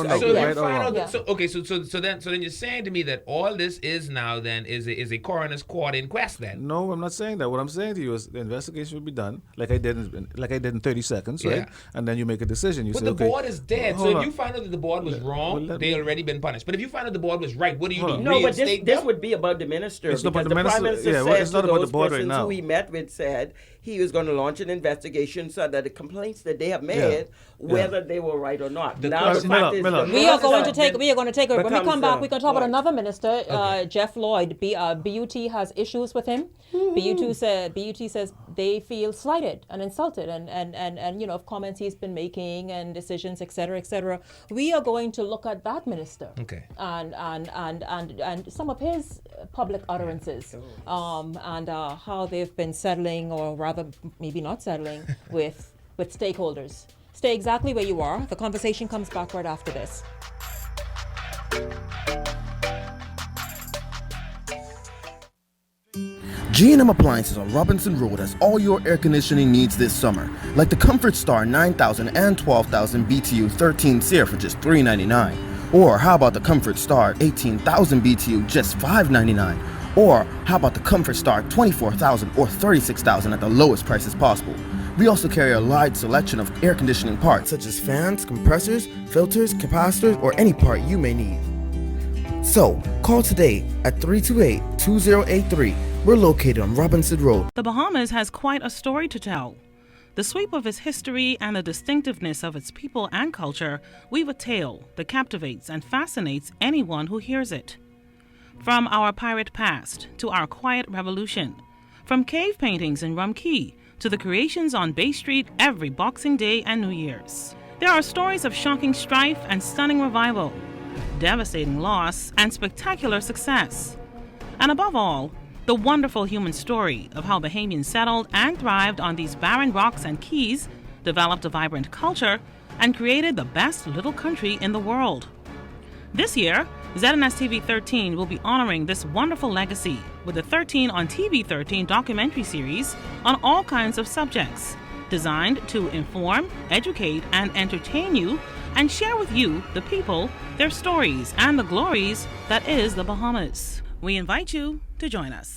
So then you're saying to me that all this is now then is a coroner's court inquest then? No, I'm not saying that. What I'm saying to you is the investigation will be done like I did in 30 seconds, right? And then you make a decision. You but say, the board is dead. So if you find out that the board was wrong, they already been punished. But if you find out the board was right, what do you do? No, but this would be about the minister. It's because about the Prime Minister said it's not to about those the board right persons now. who he met with said he was going to launch an investigation so that the complaints that they have made, whether they were right or not. Now the fact is, we are going to take a break. When we come back, we can talk about point. another minister, Jeff Lloyd. BUT has issues with him. BUT says they feel slighted and insulted, and of comments he's been making and decisions, etc., etc. We are going to look at that minister, and some of his public utterances, and how they've been settling, or rather, maybe not settling, with stakeholders. Stay exactly where you are. The conversation comes back right after this. G&M Appliances on Robinson Road has all your air conditioning needs this summer, like the Comfort Star 9000 and 12,000 BTU 13 SEER for just $399. Or how about the Comfort Star 18,000 BTU just $599? Or how about the Comfort Star 24,000 or 36,000 at the lowest prices possible? We also carry a large selection of air conditioning parts such as fans, compressors, filters, capacitors, or any part you may need. So, call today at 328-2083. We're located on Robinson Road. The Bahamas has quite a story to tell. The sweep of its history and the distinctiveness of its people and culture weave a tale that captivates and fascinates anyone who hears it. From our pirate past to our quiet revolution, from cave paintings in Rum Cay to the creations on Bay Street every Boxing Day and New Year's. There are stories of shocking strife and stunning revival, devastating loss and spectacular success. And above all, the wonderful human story of how Bahamians settled and thrived on these barren rocks and keys, developed a vibrant culture, and created the best little country in the world. This year, ZNS TV 13 will be honoring this wonderful legacy with the 13 on TV 13 documentary series on all kinds of subjects, designed to inform, educate, and entertain you, and share with you, the people, their stories, and the glories that is the Bahamas. We invite you to join us.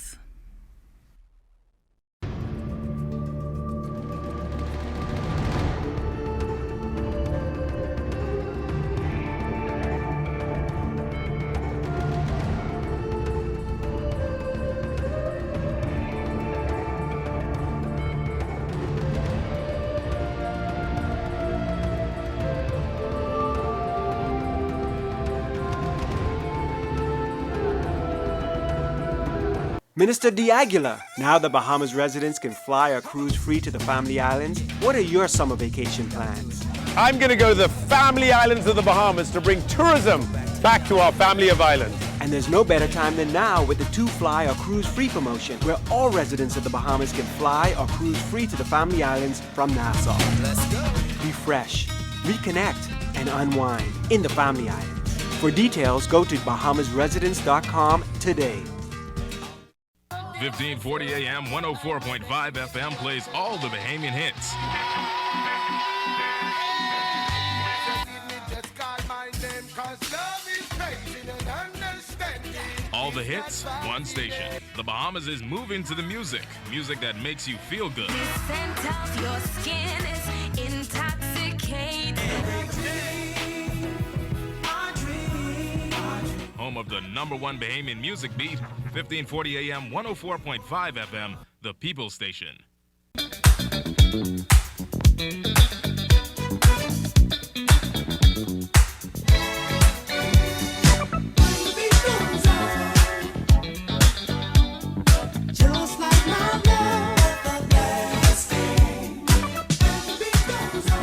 Minister D'Aguilar, now the Bahamas residents can fly or cruise free to the Family Islands. What are your summer vacation plans? I'm going to go to the Family Islands of the Bahamas to bring tourism back to our family of islands. And there's no better time than now with the 2 Fly or Cruise Free promotion, where all residents of the Bahamas can fly or cruise free to the Family Islands from Nassau. Let's go. Refresh, reconnect, and unwind in the Family Islands. For details, go to bahamasresidents.com today. 1540 AM, 104.5 FM plays all the Bahamian hits. All the hits, one station. The Bahamas is moving to the music. Music that makes you feel good. The scent of your skin is intoxicating. Home of the #1 Bahamian music beat, 1540 AM, 104.5 FM, the People Station.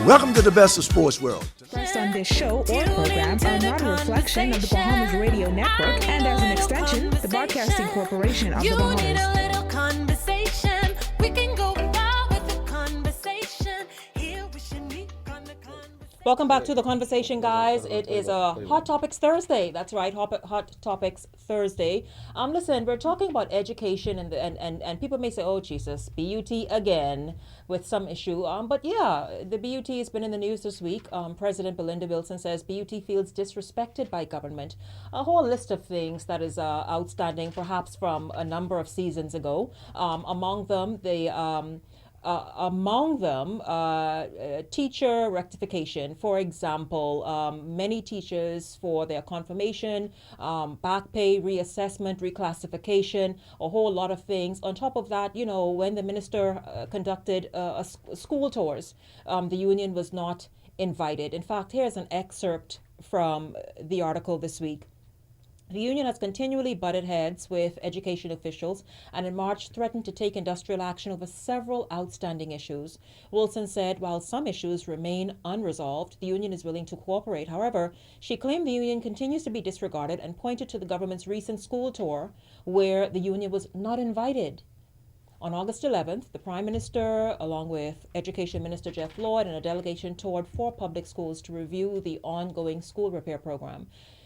Welcome to the best of sports world. Expressed on this show or program are not a reflection of the Bahamas Radio Network and, as an extension, the Broadcasting Corporation of the Bahamas. You need a little conversation. We can go far with the conversation. Here with Shenique on the conversation. Welcome back to the conversation, guys. It is a Hot Topics Thursday. That's right, Hot Topics Thursday. Listen, we're talking about education, and people may say, "Oh Jesus, BUT again," with some issue. But yeah, the BUT has been in the news this week. President Belinda Wilson says BUT feels disrespected by government. A whole list of things that is outstanding, perhaps from a number of seasons ago. Among them, the among them, teacher rectification. For example, many teachers for their confirmation, back pay, reassessment, reclassification, a whole lot of things. On top of that, you know, when the minister conducted school tours, the union was not invited. In fact, here's an excerpt from the article this week. The union has continually butted heads with education officials and in March threatened to take industrial action over several outstanding issues. Wilson said while some issues remain unresolved, the union is willing to cooperate. However, she claimed the union continues to be disregarded and pointed to the government's recent school tour where the union was not invited. On August 11th, the Prime Minister, along with Education Minister Jeff Lloyd and a delegation toured 4 public schools to review the ongoing school repair program.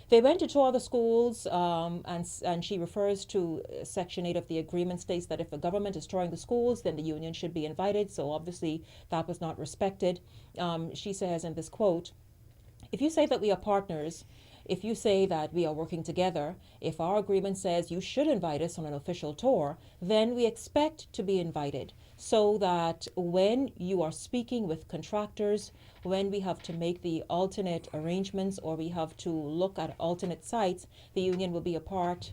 They went to tour the schools, and she refers to Section 8 of the agreement states that if the government is touring the schools, then the union should be invited. So obviously that was not respected. She says in this quote, "If you say that we are partners, if you say that we are working together, if our agreement says you should invite us on an official tour, then we expect to be invited so that when you are speaking with contractors, when we have to make the alternate arrangements or we have to look at alternate sites, the union will be part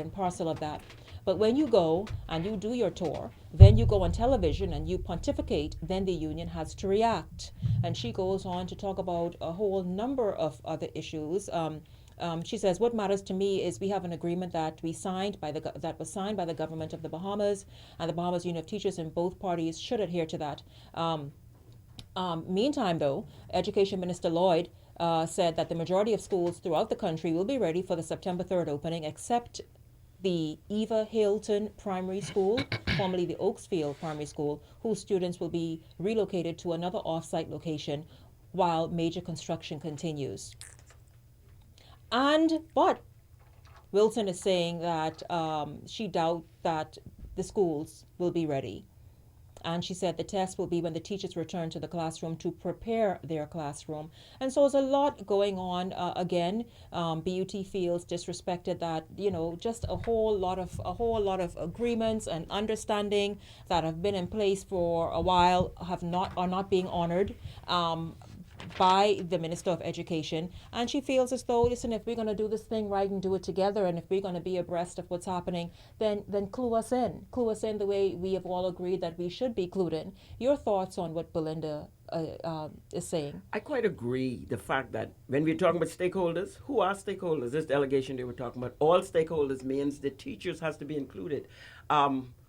and parcel of that. But when you go and you do your tour, then you go on television and you pontificate, then the union has to react." And she goes on to talk about a whole number of other issues. She says, "What matters to me is we have an agreement that was signed by the government of the Bahamas, and the Bahamas Union of Teachers, and both parties should adhere to that." Meantime, though, Education Minister Lloyd said that the majority of schools throughout the country will be ready for the September 3rd opening, except the Eva Hilton Primary School, formerly the Oaksfield Primary School, whose students will be relocated to another off-site location while major construction continues. But Wilson is saying that she doubts that the schools will be ready. And she said the test will be when the teachers return to the classroom to prepare their classroom. And so there's a lot going on. Again, BUT feels disrespected that, you know, just a whole lot of agreements and understanding that have been in place for a while are not being honored by the Minister of Education. And she feels as though, listen, if we're going to do this thing right and do it together, and if we're going to be abreast of what's happening, then clue us in the way we have all agreed that we should be clued in. Your thoughts on what Belinda is saying? I quite agree. The fact that when we're talking about stakeholders, who are stakeholders? This delegation they were talking about, all stakeholders means the teachers has to be included.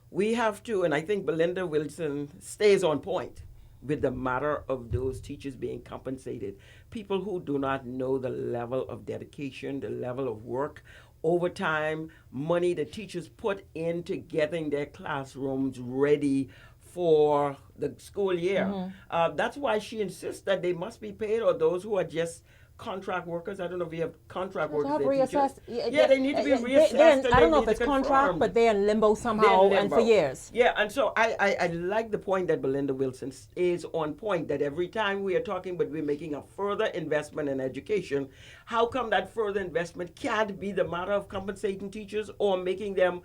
We have to, and I think Belinda Wilson stays on point with the matter of those teachers being compensated. People who do not know the level of dedication, the level of work, overtime, money the teachers put into getting their classrooms ready for the school year. Mm-hmm. That's why she insists that they must be paid, or those who are just contract workers. I don't know if we have contract workers. They need to be reassessed. I don't know if it's contract, but they're in limbo somehow and for years. Yeah, and so I like the point that Belinda Wilson is on point, that every time we are talking, but we're making a further investment in education, how come that further investment can't be the matter of compensating teachers or making them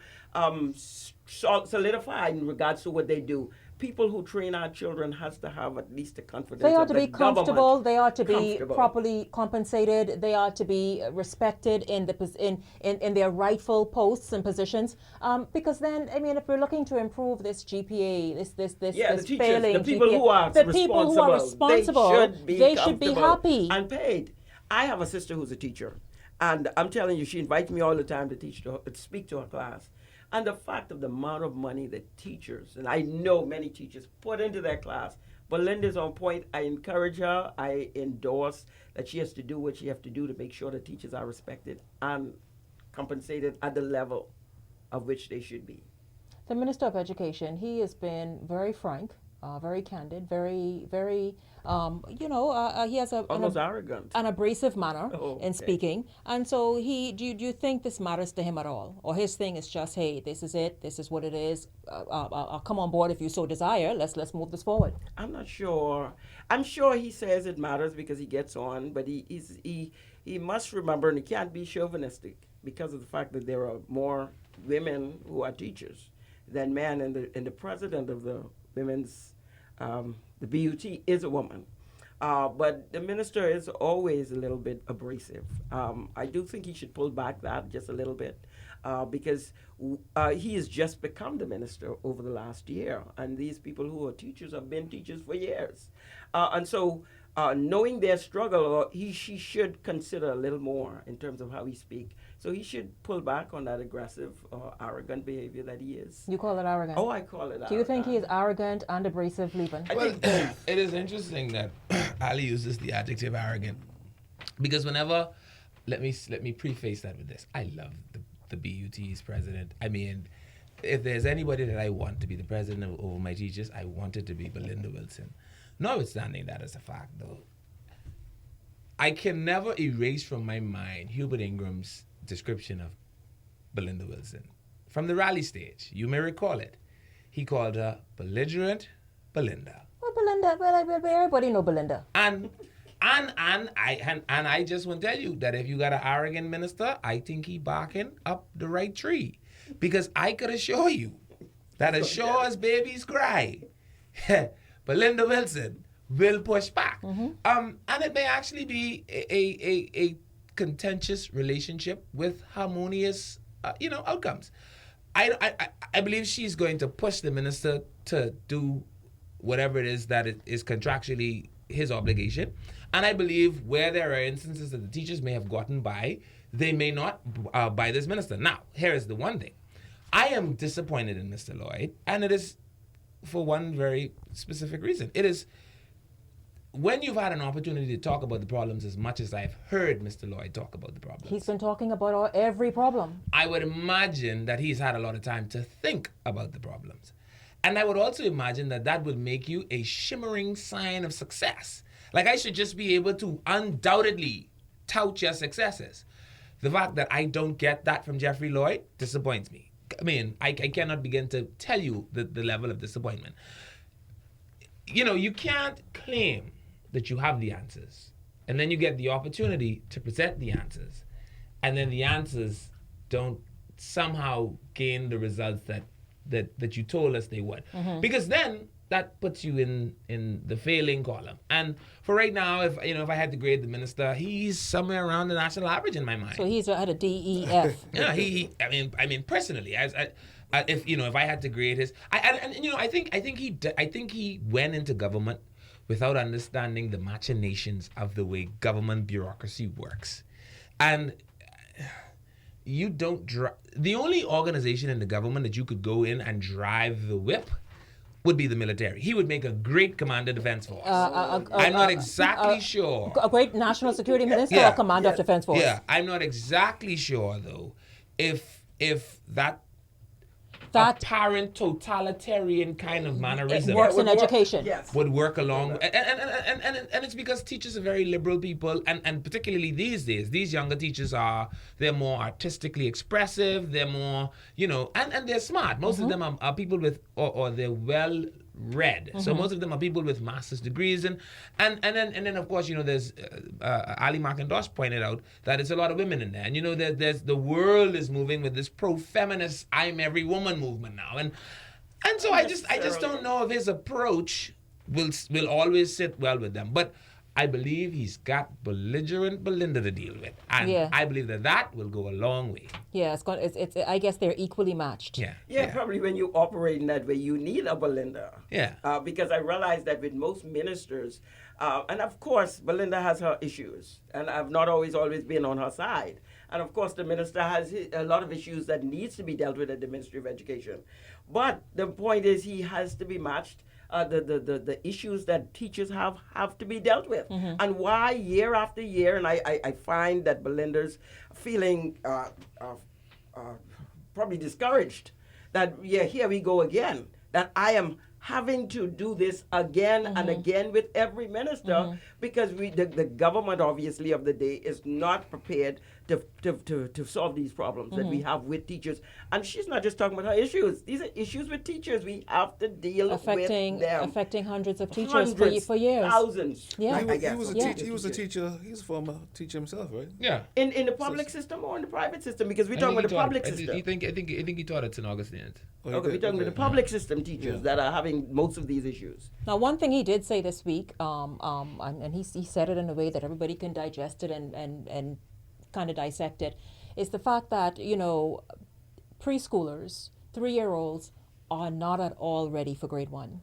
solidified in regards to what they do? People who train our children has to have at least the confidence. They ought to be comfortable. They ought to be properly compensated. They ought to be respected in their rightful posts and positions. Because then, I mean, if we're looking to improve this GPA, this teachers, failing the people GPA, who are responsible, they should be happy and paid. I have a sister who's a teacher, and I'm telling you, she invites me all the time to speak to her class. And the fact of the amount of money that teachers, and I know many teachers, put into their class. Belinda's on point. I encourage her. I endorse that she has to do what she has to do to make sure that teachers are respected and compensated at the level of which they should be. The Minister of Education, he has been very frank, very candid, very, very, he has almost arrogant, an abrasive manner in speaking. And so do you think this matters to him at all? Or his thing is just, hey, this is it, this is what it is, I'll come on board if you so desire, let's move this forward? I'm not sure. I'm sure he says it matters because he gets on, but he must remember, and he can't be chauvinistic because of the fact that there are more women who are teachers than men, and the president of the women's, the BUT is a woman. But the minister is always a little bit abrasive. I do think he should pull back that just a little bit because he has just become the minister over the last year. And these people who are teachers have been teachers for years. And so knowing their struggle, she should consider a little more in terms of how he speaks. So he should pull back on that aggressive, arrogant behavior that he is. You call it arrogant? Oh, I call it arrogant. Do you think he is arrogant and abrasive, Leapin? Well, it is interesting that Ali uses the adjective arrogant because whenever, let me preface that with this. I love the BUT's president. I mean, if there's anybody that I want to be the president over my teachers, I want it to be Belinda Wilson. Notwithstanding that as a fact, though, I can never erase from my mind Hubert Ingram's description of Belinda Wilson. From the rally stage, you may recall it. He called her belligerent Belinda. Well, Belinda, everybody know Belinda. And I just want to tell you that if you got an arrogant minister, I think he barking up the right tree. Because I could assure you that as sure as babies cry, Belinda Wilson will push back. And it may actually be a contentious relationship with harmonious, outcomes. I believe she's going to push the minister to do whatever it is that is contractually his obligation. And I believe where there are instances that the teachers may have gotten by, they may not by this minister. Now, here is the one thing. I am disappointed in Mr. Lloyd, and it is for one very specific reason. It is when you've had an opportunity to talk about the problems as much as I've heard Mr. Lloyd talk about the problems. He's been talking about every problem. I would imagine that he's had a lot of time to think about the problems. And I would also imagine that that would make you a shimmering sign of success. Like I should just be able to undoubtedly tout your successes. The fact that I don't get that from Jeffrey Lloyd disappoints me. I mean, I cannot begin to tell you the level of disappointment. You can't claim that you have the answers, and then you get the opportunity to present the answers, and then the answers don't somehow gain the results that you told us they would. Because then that puts you in the failing column. And for right now, if I had to grade the minister, he's somewhere around the national average in my mind. So he's at a DEF. Yeah, I mean personally, if I had to grade his, I think he went into government without understanding the machinations of the way government bureaucracy works. And you don't the only organization in the government that you could go in and drive the whip would be the military. He would make a great commander defense force. I'm not exactly sure. A great national security minister or commander of defense force. Yeah, I'm not exactly sure though if that apparent totalitarian kind of mannerism works in education. Would work along, and it's because teachers are very liberal people, and particularly these days, these younger teachers they're more artistically expressive, they're more, and they're smart. Most of them are people with, or they're well read. So most of them are people with master's degrees, and then of course there's Ali McIntosh pointed out that it's a lot of women in there, and there's the world is moving with this pro-feminist I'm every woman movement now, and so I just don't know if his approach will always sit well with them, but I believe he's got belligerent Belinda to deal with, and I believe that will go a long way. Yeah, it's I guess they're equally matched. Yeah, probably when you operate in that way, you need a Belinda. Yeah. Because I realize that with most ministers, and of course, Belinda has her issues, and I've not always been on her side. And of course, the minister has a lot of issues that needs to be dealt with at the Ministry of Education. But the point is, he has to be matched. The issues that teachers have to be dealt with. And why year after year, and I find that Belinda's feeling probably discouraged that, here we go again, that I am having to do this again and again with every minister because the government obviously of the day is not prepared to solve these problems that we have with teachers. And she's not just talking about her issues. These are issues with teachers. We have to deal with them. Affecting hundreds of teachers for years. Thousands. Yeah. He was a teacher. He's a former teacher himself, right? Yeah. In the public system or in the private system? Because we're talking about the public system. I think he taught at St. Augustine. Okay, we're talking about the public system teachers that are having most of these issues. Now, one thing he did say this week, and he said it in a way that everybody can digest it and kind of dissect it, is the fact that, preschoolers, 3-year-olds, are not at all ready for grade 1.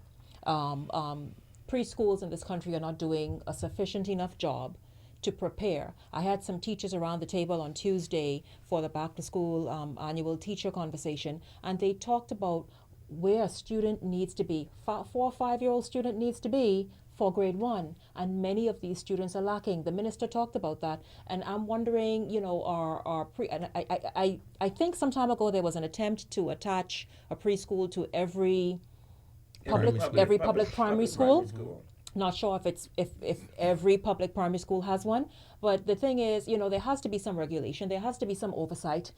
Preschools in this country are not doing a sufficient enough job to prepare. I had some teachers around the table on Tuesday for the back to school annual teacher conversation, and they talked about where a student needs to be, 4 or 5-year-old student needs to be for grade 1, and many of these students are lacking. The minister talked about that, and I'm wondering, I think some time ago there was an attempt to attach a preschool to every public primary school. Not sure if every public primary school has one, but the thing is, there has to be some regulation. There has to be some oversight.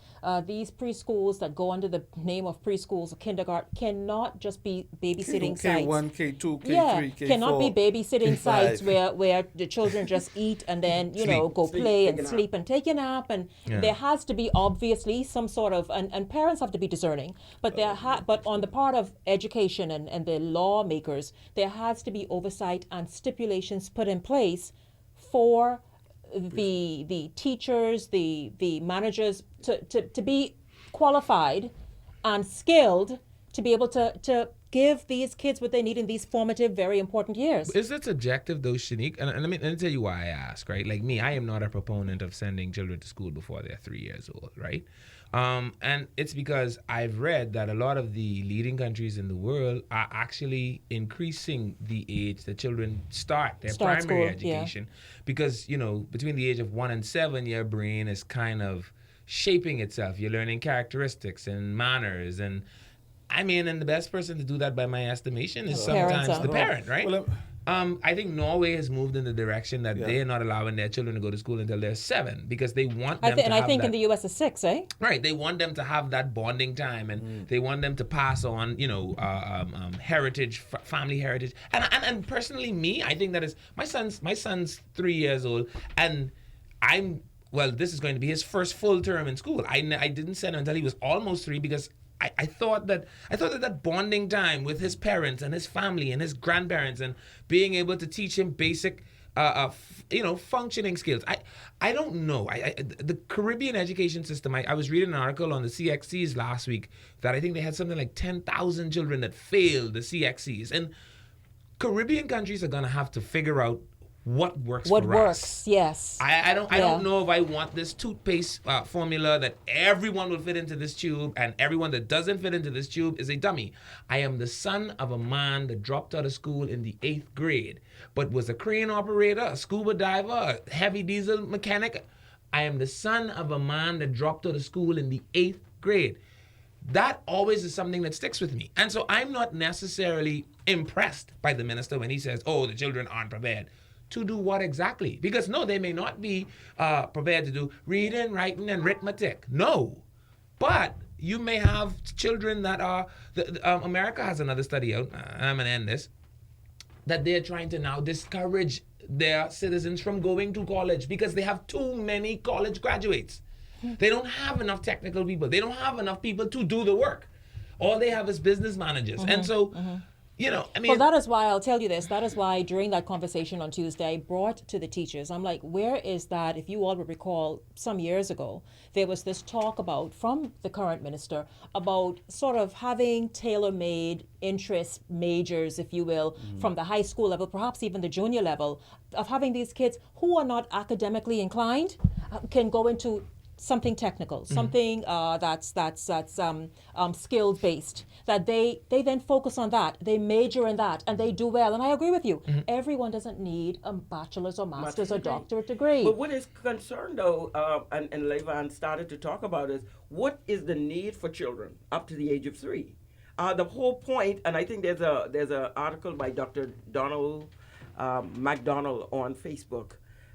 These preschools that go under the name of preschools or kindergarten cannot just be babysitting sites. K1, K2, K3, K4, cannot be babysitting sites where the children just eat and then go play and sleep and take a nap. And there has to be obviously some sort of and parents have to be discerning. But but on the part of education and the lawmakers, there has to be oversight and stipulations put in place for the teachers, the managers to be qualified and skilled to be able to give these kids what they need in these formative, very important years. Is that subjective though, Shenique? And let me tell you why I ask, right? Like me, I am not a proponent of sending children to school before they're 3 years old, right? And it's because I've read that a lot of the leading countries in the world are actually increasing the age that children start their primary education. Because, between the age of 1 and 7, your brain is kind of shaping itself. You're learning characteristics and manners. And the best person to do that by my estimation is sometimes the parent, right? Well, I think Norway has moved in the direction that they're not allowing their children to go to school until they're 7 because they want them I think in the U.S. it's 6, eh? Right. They want them to have that bonding time, and they want them to pass on, heritage, family heritage. And personally, me, I think that is my son's 3 years old, and this is going to be his first full term in school. I didn't send him until he was almost 3 because I thought that bonding time with his parents and his family and his grandparents and being able to teach him basic, functioning skills. I don't know. The Caribbean education system, I was reading an article on the CXCs last week that I think they had something like 10,000 children that failed the CXCs. And Caribbean countries are going to have to figure out what works for us. What works, yes. I don't know if I want this toothpaste formula that everyone will fit into this tube and everyone that doesn't fit into this tube is a dummy. I am the son of a man that dropped out of school in the 8th grade, but was a crane operator, a scuba diver, a heavy diesel mechanic. I am the son of a man that dropped out of school in the 8th grade. That always is something that sticks with me. And so I'm not necessarily impressed by the minister when he says, the children aren't prepared. To do what exactly? Because no, they may not be prepared to do reading, writing, and arithmetic. No. But you may have children that are, America has another study out, and I'm going to end this, that they're trying to now discourage their citizens from going to college because they have too many college graduates. They don't have enough technical people. They don't have enough people to do the work. All they have is business managers. And so... Well, that is why I'll tell you this. That is why during that conversation on Tuesday, I brought to the teachers, I'm like, where is that? If you all would recall, some years ago, there was this talk from the current minister, about sort of having tailor-made interest majors, if you will, from the high school level, perhaps even the junior level, of having these kids who are not academically inclined can go into something technical, something that's skills based, that they then focus on that, they major in that, and they do well. And I agree with you. Everyone doesn't need a bachelor's or master's or doctorate degree. But what is concerned though, and Levan started to talk about is, what is the need for children up to the age of 3? The whole point, and I think there's a article by Dr. Donald McDonald on Facebook,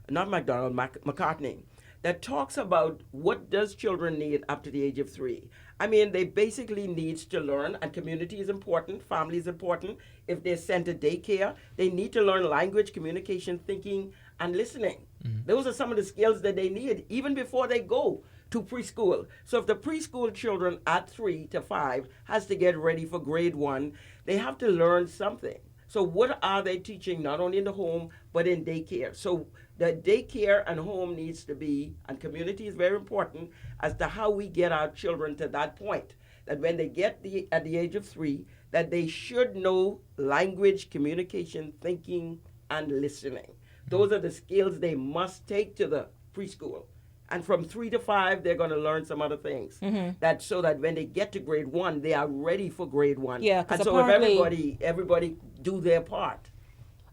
not McDonald, McCartney, that talks about what does children need up to the age of 3. I mean, they basically needs to learn, and community is important, family is important. If they're sent to daycare, they need to learn language, communication, thinking, and listening. Those are some of the skills that they need even before they go to preschool. So if the preschool children at 3 to 5 has to get ready for grade 1, they have to learn something. So what are they teaching, not only in the home, but in daycare? So the daycare and home needs to be, and community is very important as to how we get our children to that point, that when they get at the age of 3, that they should know language, communication, thinking, and listening. Those are the skills they must take to the preschool. And from 3 to 5, they're going to learn some other things. That so that when they get to grade 1, they are ready for grade 1. Yeah, and so if everybody do their part.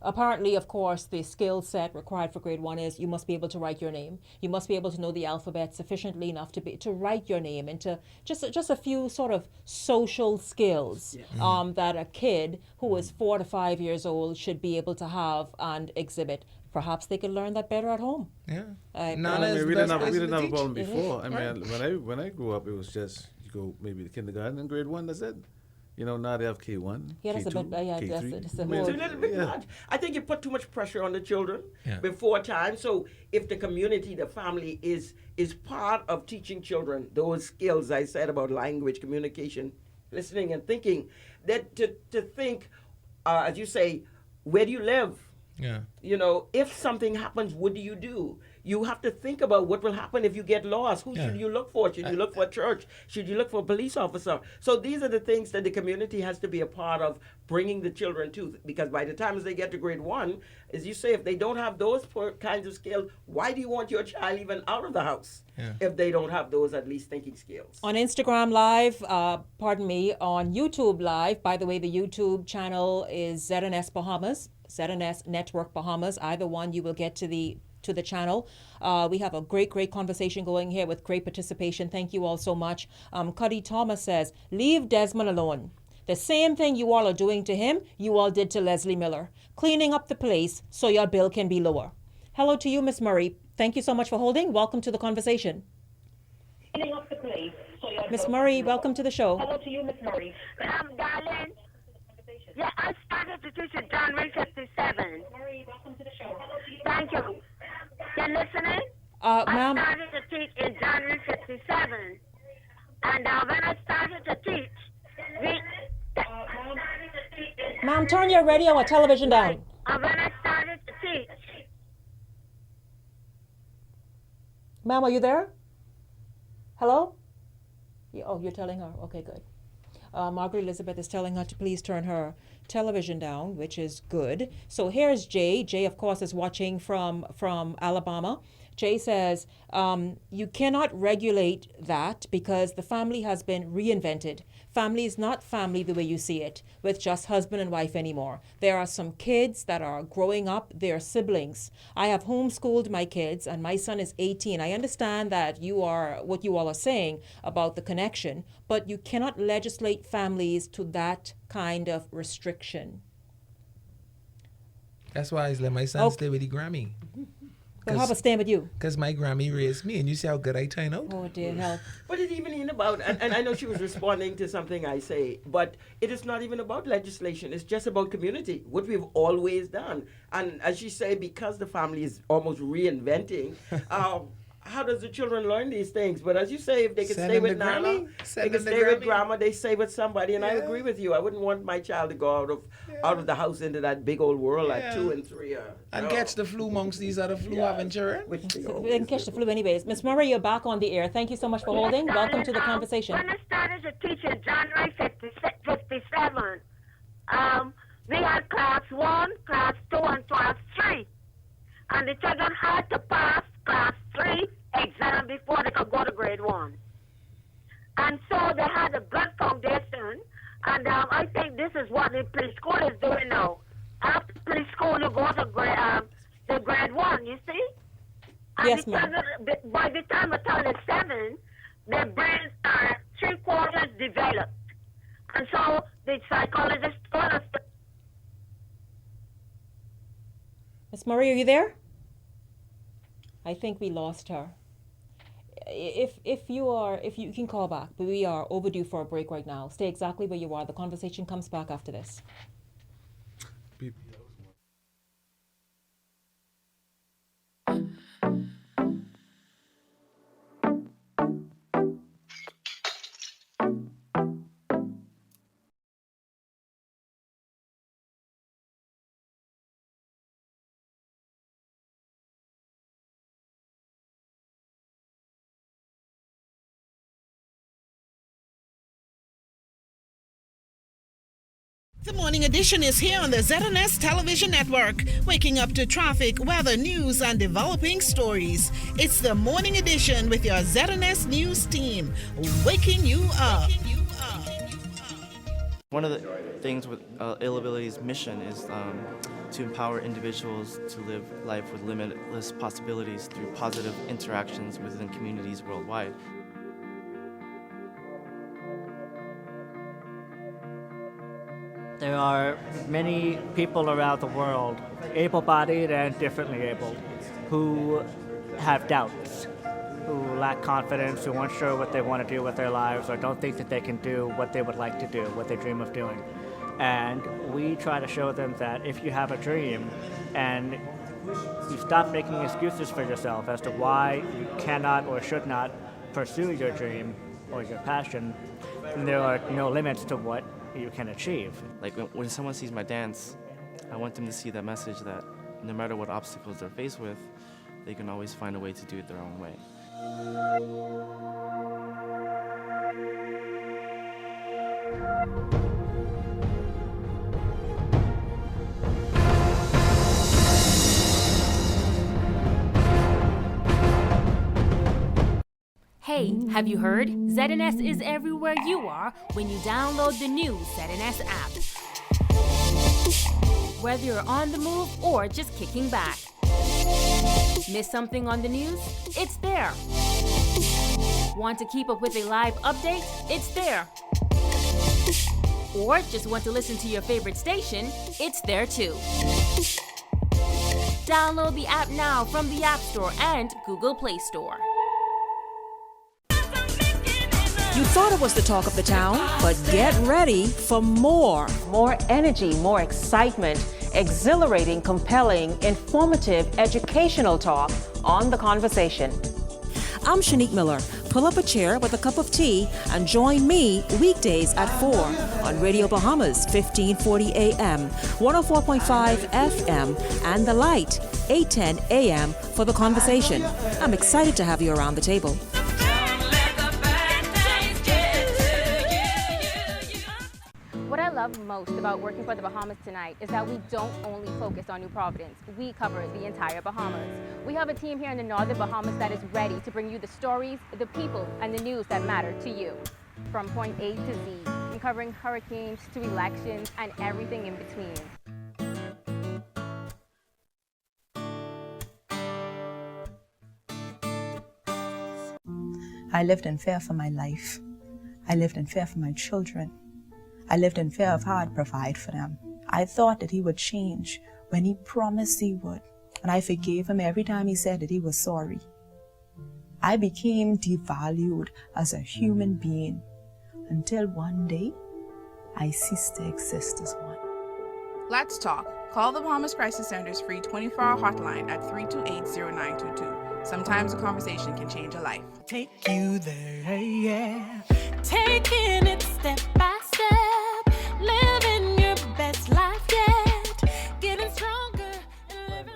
Apparently, of course, the skill set required for grade 1 is you must be able to write your name. You must be able to know the alphabet sufficiently enough to write your name, and to just a few sort of social skills that a kid who is 4 to 5 years old should be able to have and exhibit. Perhaps they could learn that better at home. Yeah. We didn't have a problem before. I mean, when I grew up, it was just you go maybe to kindergarten and grade 1. That's it. You know, now they have K1, yeah, that's K2, a bit, yeah, K3. that's It's a little bit much. I think you put too much pressure on the children before time. So if the community, the family is part of teaching children those skills I said about language, communication, listening, and thinking, that to think, as you say, where do you live? Yeah. You know, if something happens, what do you do? You have to think about what will happen if you get lost. Who should you look for? Should you look for a church? Should you look for a police officer? So these are the things that the community has to be a part of bringing the children to. Because by the time as they get to grade 1, as you say, if they don't have those kinds of skills, why do you want your child even out of the house if they don't have those at least thinking skills? On Instagram Live, on YouTube Live, by the way, the YouTube channel is ZNS Bahamas, ZNS Network Bahamas. Either one, you will get to the channel. We have a great conversation going here with great participation. Thank you all so much. Cuddy Thomas says, leave Desmond alone. The same thing you all are doing to him, you all did to Leslie Miller. Cleaning up the place so your bill can be lower. Hello to you, Miss Murray. Thank you so much for holding. Welcome to the conversation. Cleaning up the place so your Miss bill Murray, can be welcome lower. to the show. Hello to you, Miss Murray. Darling. Yeah, I started to teach in January 57. Murray, welcome to the show. Thank you. You listening? Ma'am. I started to teach in January 57. And when I started to teach, Ma'am, turn your radio or television down. when I started to teach, Ma'am, are you there? Hello? You're telling her. Okay, good. Margaret Elizabeth is telling her to please turn her television down, which is good. So here's Jay. Jay, of course, is watching from Alabama. Jay says, you cannot regulate that because the family has been reinvented. Family is not family the way you see it, with just husband and wife anymore. There are some kids that are growing up, they're siblings. I have homeschooled my kids and my son is 18. I understand that what you all are saying about the connection, but you cannot legislate families to that kind of restriction. That's why I let my son stay with the Grammy. Well, how about staying with you? Because my Grammy raised me, and you see how good I turn out. Oh, dear help. But it even ain't about, and I know she was responding to something I say, but it is not even about legislation. It's just about community, what we've always done. And as you say, because the family is almost reinventing, how does the children learn these things? But as you say, if they can stay with Nana, they can stay with Grandma, they stay with somebody. And I agree with you. I wouldn't want my child to go out of the house into that big old world at 2 and 3. And catch the flu amongst these other flu having children. They can catch the flu anyways. Miss Murray, you're back on the air. Thank you so much for holding. Welcome to the conversation. When I started to teach in January 57, we had class 1, class 2, and class 3. And the children had to pass class 3 exam before they could go to grade 1. And so they had a good foundation. And I think this is what the preschool is doing now. After preschool, you go to grade 1, you see? And yes, ma'am. By the time the child is 7, their brains are 3/4 developed. And so the psychologist told us. Miss Murray, are you there? I think we lost her. if you can call back, but we are overdue for a break right now. Stay exactly where you are. The conversation comes back after this. The morning edition is here on the ZNS Television Network, waking up to traffic, weather, news, and developing stories. It's the morning edition with your ZNS News team, waking you up. One of the things with Ill Ability's mission is to empower individuals to live life with limitless possibilities through positive interactions within communities worldwide. There are many people around the world, able-bodied and differently abled, who have doubts, who lack confidence, who aren't sure what they want to do with their lives, or don't think that they can do what they would like to do, what they dream of doing. And we try to show them that if you have a dream and you stop making excuses for yourself as to why you cannot or should not pursue your dream or your passion, then there are no limits to what you can achieve. Like when someone sees my dance, I want them to see that message that no matter what obstacles they're faced with, they can always find a way to do it their own way. Hey, have you heard? ZNS is everywhere you are when you download the new ZNS app. Whether you're on the move or just kicking back. Miss something on the news? It's there. Want to keep up with a live update? It's there. Or just want to listen to your favorite station? It's there too. Download the app now from the App Store and Google Play Store. You thought it was the talk of the town, but get ready for more. More energy, more excitement, exhilarating, compelling, informative, educational talk on The Conversation. I'm Shenique Miller. Pull up a chair with a cup of tea and join me weekdays at 4 on Radio Bahamas, 1540 AM, 104.5 FM, and The Light, 810 AM for The Conversation. I'm excited to have you around the table. What I love most about working for the Bahamas tonight is that we don't only focus on New Providence, we cover the entire Bahamas. We have a team here in the northern Bahamas that is ready to bring you the stories, the people, and the news that matter to you. From point A to Z, and covering hurricanes to elections and everything in between. I lived in fear for my life. I lived in fear for my children. I lived in fear of how I'd provide for them. I thought that he would change when he promised he would, and I forgave him every time he said that he was sorry. I became devalued as a human being until one day I ceased to exist as one. Let's talk. Call the Bahamas Crisis Center's free 24-hour hotline at 328-0922. Sometimes a conversation can change a life. Take you there, yeah. Taking it step by step, living your best life yet, getting stronger and living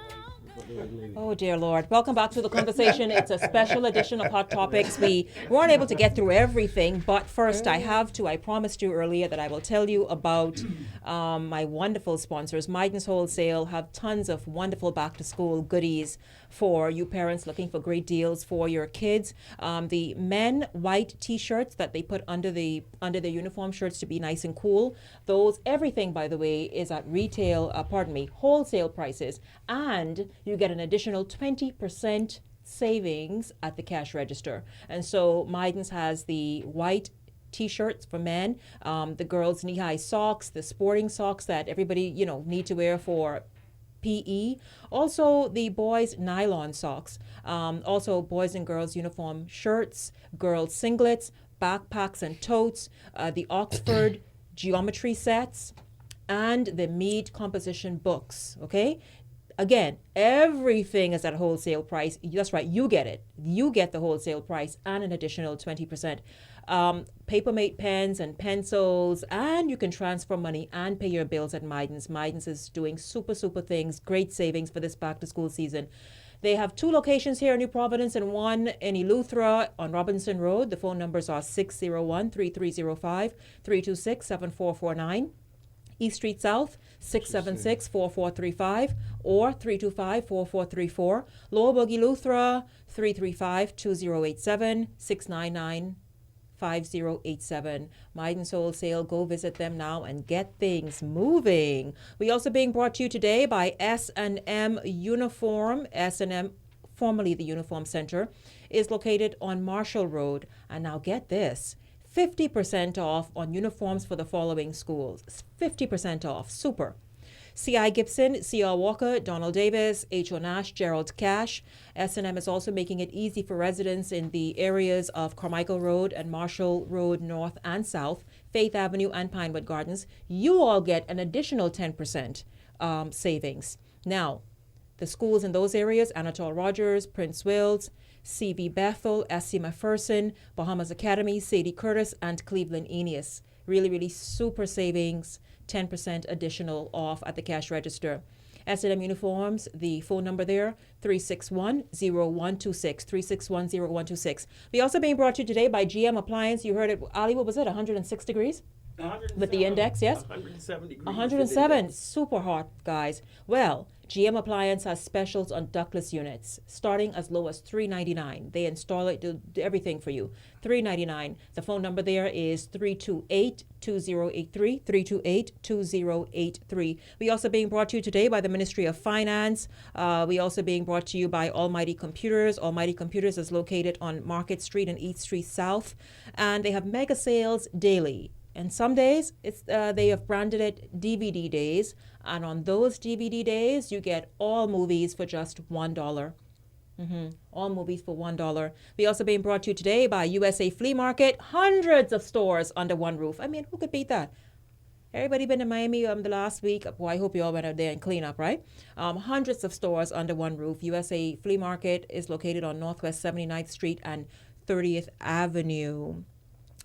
longer. Oh, dear Lord. Welcome back to The Conversation. It's a special edition of Hot Topics. We weren't able to get through everything, but first I promised you earlier that I will tell you about my wonderful sponsors. Miden's Wholesale have tons of wonderful back-to-school goodies for you parents looking for great deals for your kids. The men white t-shirts that they put under the uniform shirts to be nice and cool. Everything, by the way, is at wholesale prices, and you get an additional 20% savings at the cash register. And so Miden's has the white t-shirts for men, the girls' knee-high socks, the sporting socks that everybody need to wear for PE. Also, the boys' nylon socks. Also, boys and girls' uniform shirts, girls' singlets, backpacks and totes, the Oxford geometry sets, and the Mead composition books. Okay? Again, everything is at wholesale price. That's right, you get it. You get the wholesale price and an additional 20%. Papermate pens and pencils, and you can transfer money and pay your bills at Mydens. Mydens is doing super things, great savings for this back to school season. They have 2 locations here in New Providence and 1 in Eleuthera on Robinson Road. The phone numbers are 601-3305, 326-7449. East Street South, 676-4435 or 325-4434. Lower Boogie Eleuthera, 335-2087, 699-5087. Mydens Wholesale, go visit them now and get things moving. We also being brought to you today by S&M Uniform. S&M, formerly the Uniform Center, is located on Marshall Road. And now get this, 50% off on uniforms for the following schools. 50% off. Super. C.I. Gibson, C.R. Walker, Donald Davis, H.O. Nash, Gerald Cash. S&M is also making it easy for residents in the areas of Carmichael Road and Marshall Road North and South, Faith Avenue and Pinewood Gardens. You all get an additional 10% savings. Now, the schools in those areas, Anatole Rogers, Prince Wills, C.V. Bethel, S.C. Macpherson, Bahamas Academy, Sadie Curtis, and Cleveland Eneas. Really super savings, 10% additional off at the cash register. S&M Uniforms, the phone number there, 361-0126, 361-0126. We also being brought to you today by GM Appliance. You heard it, Ali, what was it, 106 degrees? With the index, yes? 107 degrees. 107, super hot, guys. Well, GM Appliance has specials on ductless units, starting as low as $399. They install it, do everything for you. $399. The phone number there is 328-2083, 328-2083. We also being brought to you today by the Ministry of Finance. We also being brought to you by Almighty Computers. Almighty Computers is located on Market Street and East Street South, and they have mega sales daily. And some days, they have branded it DVD days. And on those DVD days, you get all movies for just $1. All movies for $1. We also being brought to you today by USA Flea Market. Hundreds of stores under one roof. I mean, who could beat that? Everybody been to Miami the last week? Boy, I hope you all went out there and clean up, right? Hundreds of stores under one roof. USA Flea Market is located on Northwest 79th Street and 30th Avenue.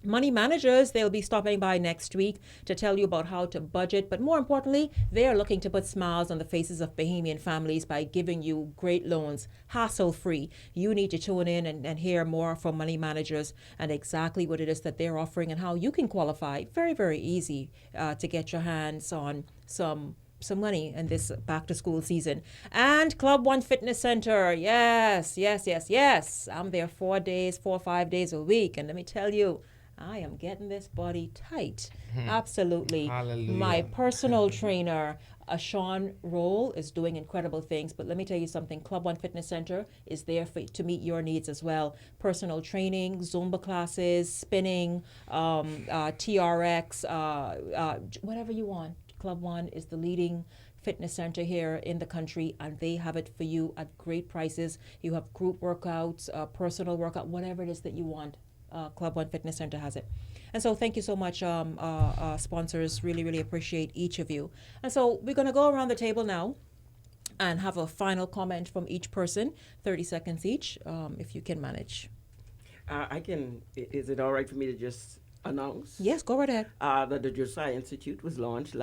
Money managers, they'll be stopping by next week to tell you about how to budget. But more importantly, they are looking to put smiles on the faces of Bahamian families by giving you great loans, hassle-free. You need to tune in and hear more from money managers and exactly what it is that they're offering and how you can qualify. Very easy to get your hands on some money in this back to school season. And Club One Fitness Center. Yes. I'm there 4 or 5 days a week. And let me tell you, I am getting this body tight. Absolutely. Hallelujah. My personal trainer, Sean Roll, is doing incredible things. But let me tell you something. Club One Fitness Center is there to meet your needs as well. Personal training, Zumba classes, spinning, TRX, whatever you want. Club One is the leading fitness center here in the country, and they have it for you at great prices. You have group workouts, personal workout, whatever it is that you want. Club One Fitness Center has it. And so thank you so much, sponsors. Really appreciate each of you. And so we're going to go around the table now and have a final comment from each person, 30 seconds each, if you can manage. I can. Is it all right for me to just announce? Yes, go right ahead. That the Josiah Institute was launched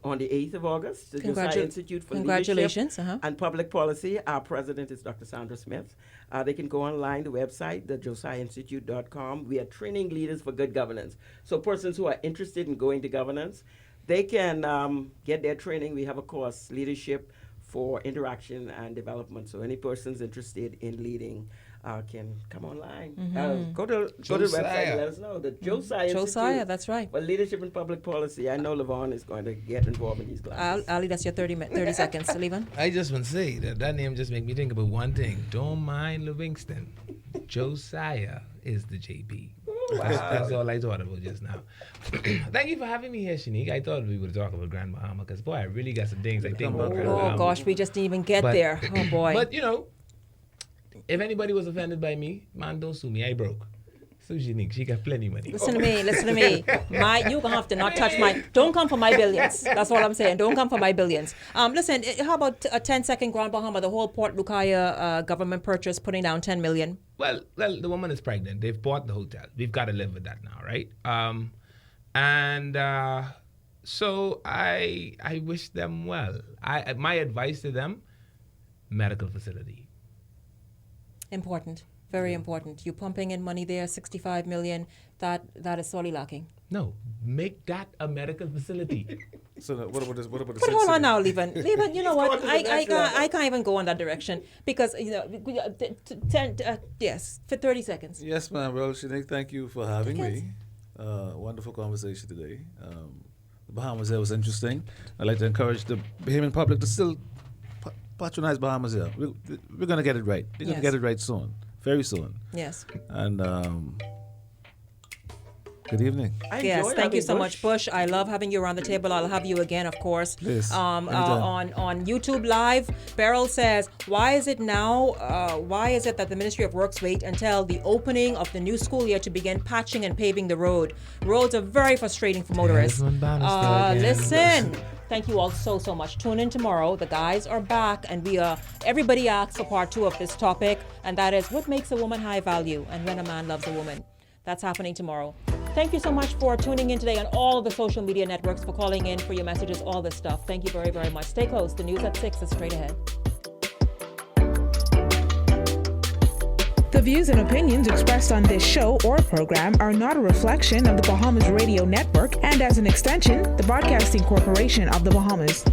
on the 8th of August. The Josiah Institute for Congratulations. Leadership and Public Policy. Our president is Dr. Sandra Smith. They can go online, the website, thejosiahinstitute.com. We are training leaders for good governance. So persons who are interested in going to governance, they can get their training. We have a course, Leadership for Interaction and Development. So any persons interested in leading can come online. Go to the website and let us know. The Josiah Institute that's right. for Leadership and Public Policy. I know Levon is going to get involved in these classes. Ali, that's your 30 seconds. Levon? I just want to say that name just make me think about one thing. Don't mind Livingston. Josiah is the JB. That's all I thought about just now. Thank you for having me here, Shenique. I thought we would talk about Grand Bahama because, boy, I really got some things I think about Grand Bahama. Oh, gosh, we just didn't even get there. Oh, boy. But, you know, if anybody was offended by me, man, don't sue me. I broke. Sue Shenique. She got plenty of money. Listen to me. You're going to have to not touch my... Don't come for my billions. That's all I'm saying. Don't come for my billions. Listen, how about a 10-second Grand Bahama, the whole Port Lucaya government purchase, putting down $10 million? Well, the woman is pregnant. They've bought the hotel. We've got to live with that now, right? So I wish them well. My advice to them, medical facility. Important. Very important. You're pumping in money there, $65 million. That is sorely lacking. No, make that a medical facility. So what about this? What about the? But hold on now, Levan. Levan, you know what? I can't even go in that direction because yes, for 30 seconds. Yes, ma'am. Well, Shenique, thank you for having me. Wonderful conversation today. The Bahamas Air was interesting. I'd like to encourage the Bahamian public to still patronize Bahamas Air. We're going to get it right. We're going to get it right soon. Very soon. Yes. And good evening. Yes, thank you so much, Bush. I love having you around the table. I'll have you again, of course. Please. On YouTube Live, Beryl says, why is it that the Ministry of Works wait until the opening of the new school year to begin patching and paving the road? Roads are very frustrating for motorists. Listen. Thank you all so much. Tune in tomorrow. The guys are back, and everybody asks for part 2 of this topic, and that is what makes a woman high value and when a man loves a woman. That's happening tomorrow. Thank you so much for tuning in today on all of the social media networks, for calling in, for your messages, all this stuff. Thank you very, very much. Stay close. The news at 6 is straight ahead. The views and opinions expressed on this show or program are not a reflection of the Bahamas Radio Network and, as an extension, the Broadcasting Corporation of the Bahamas.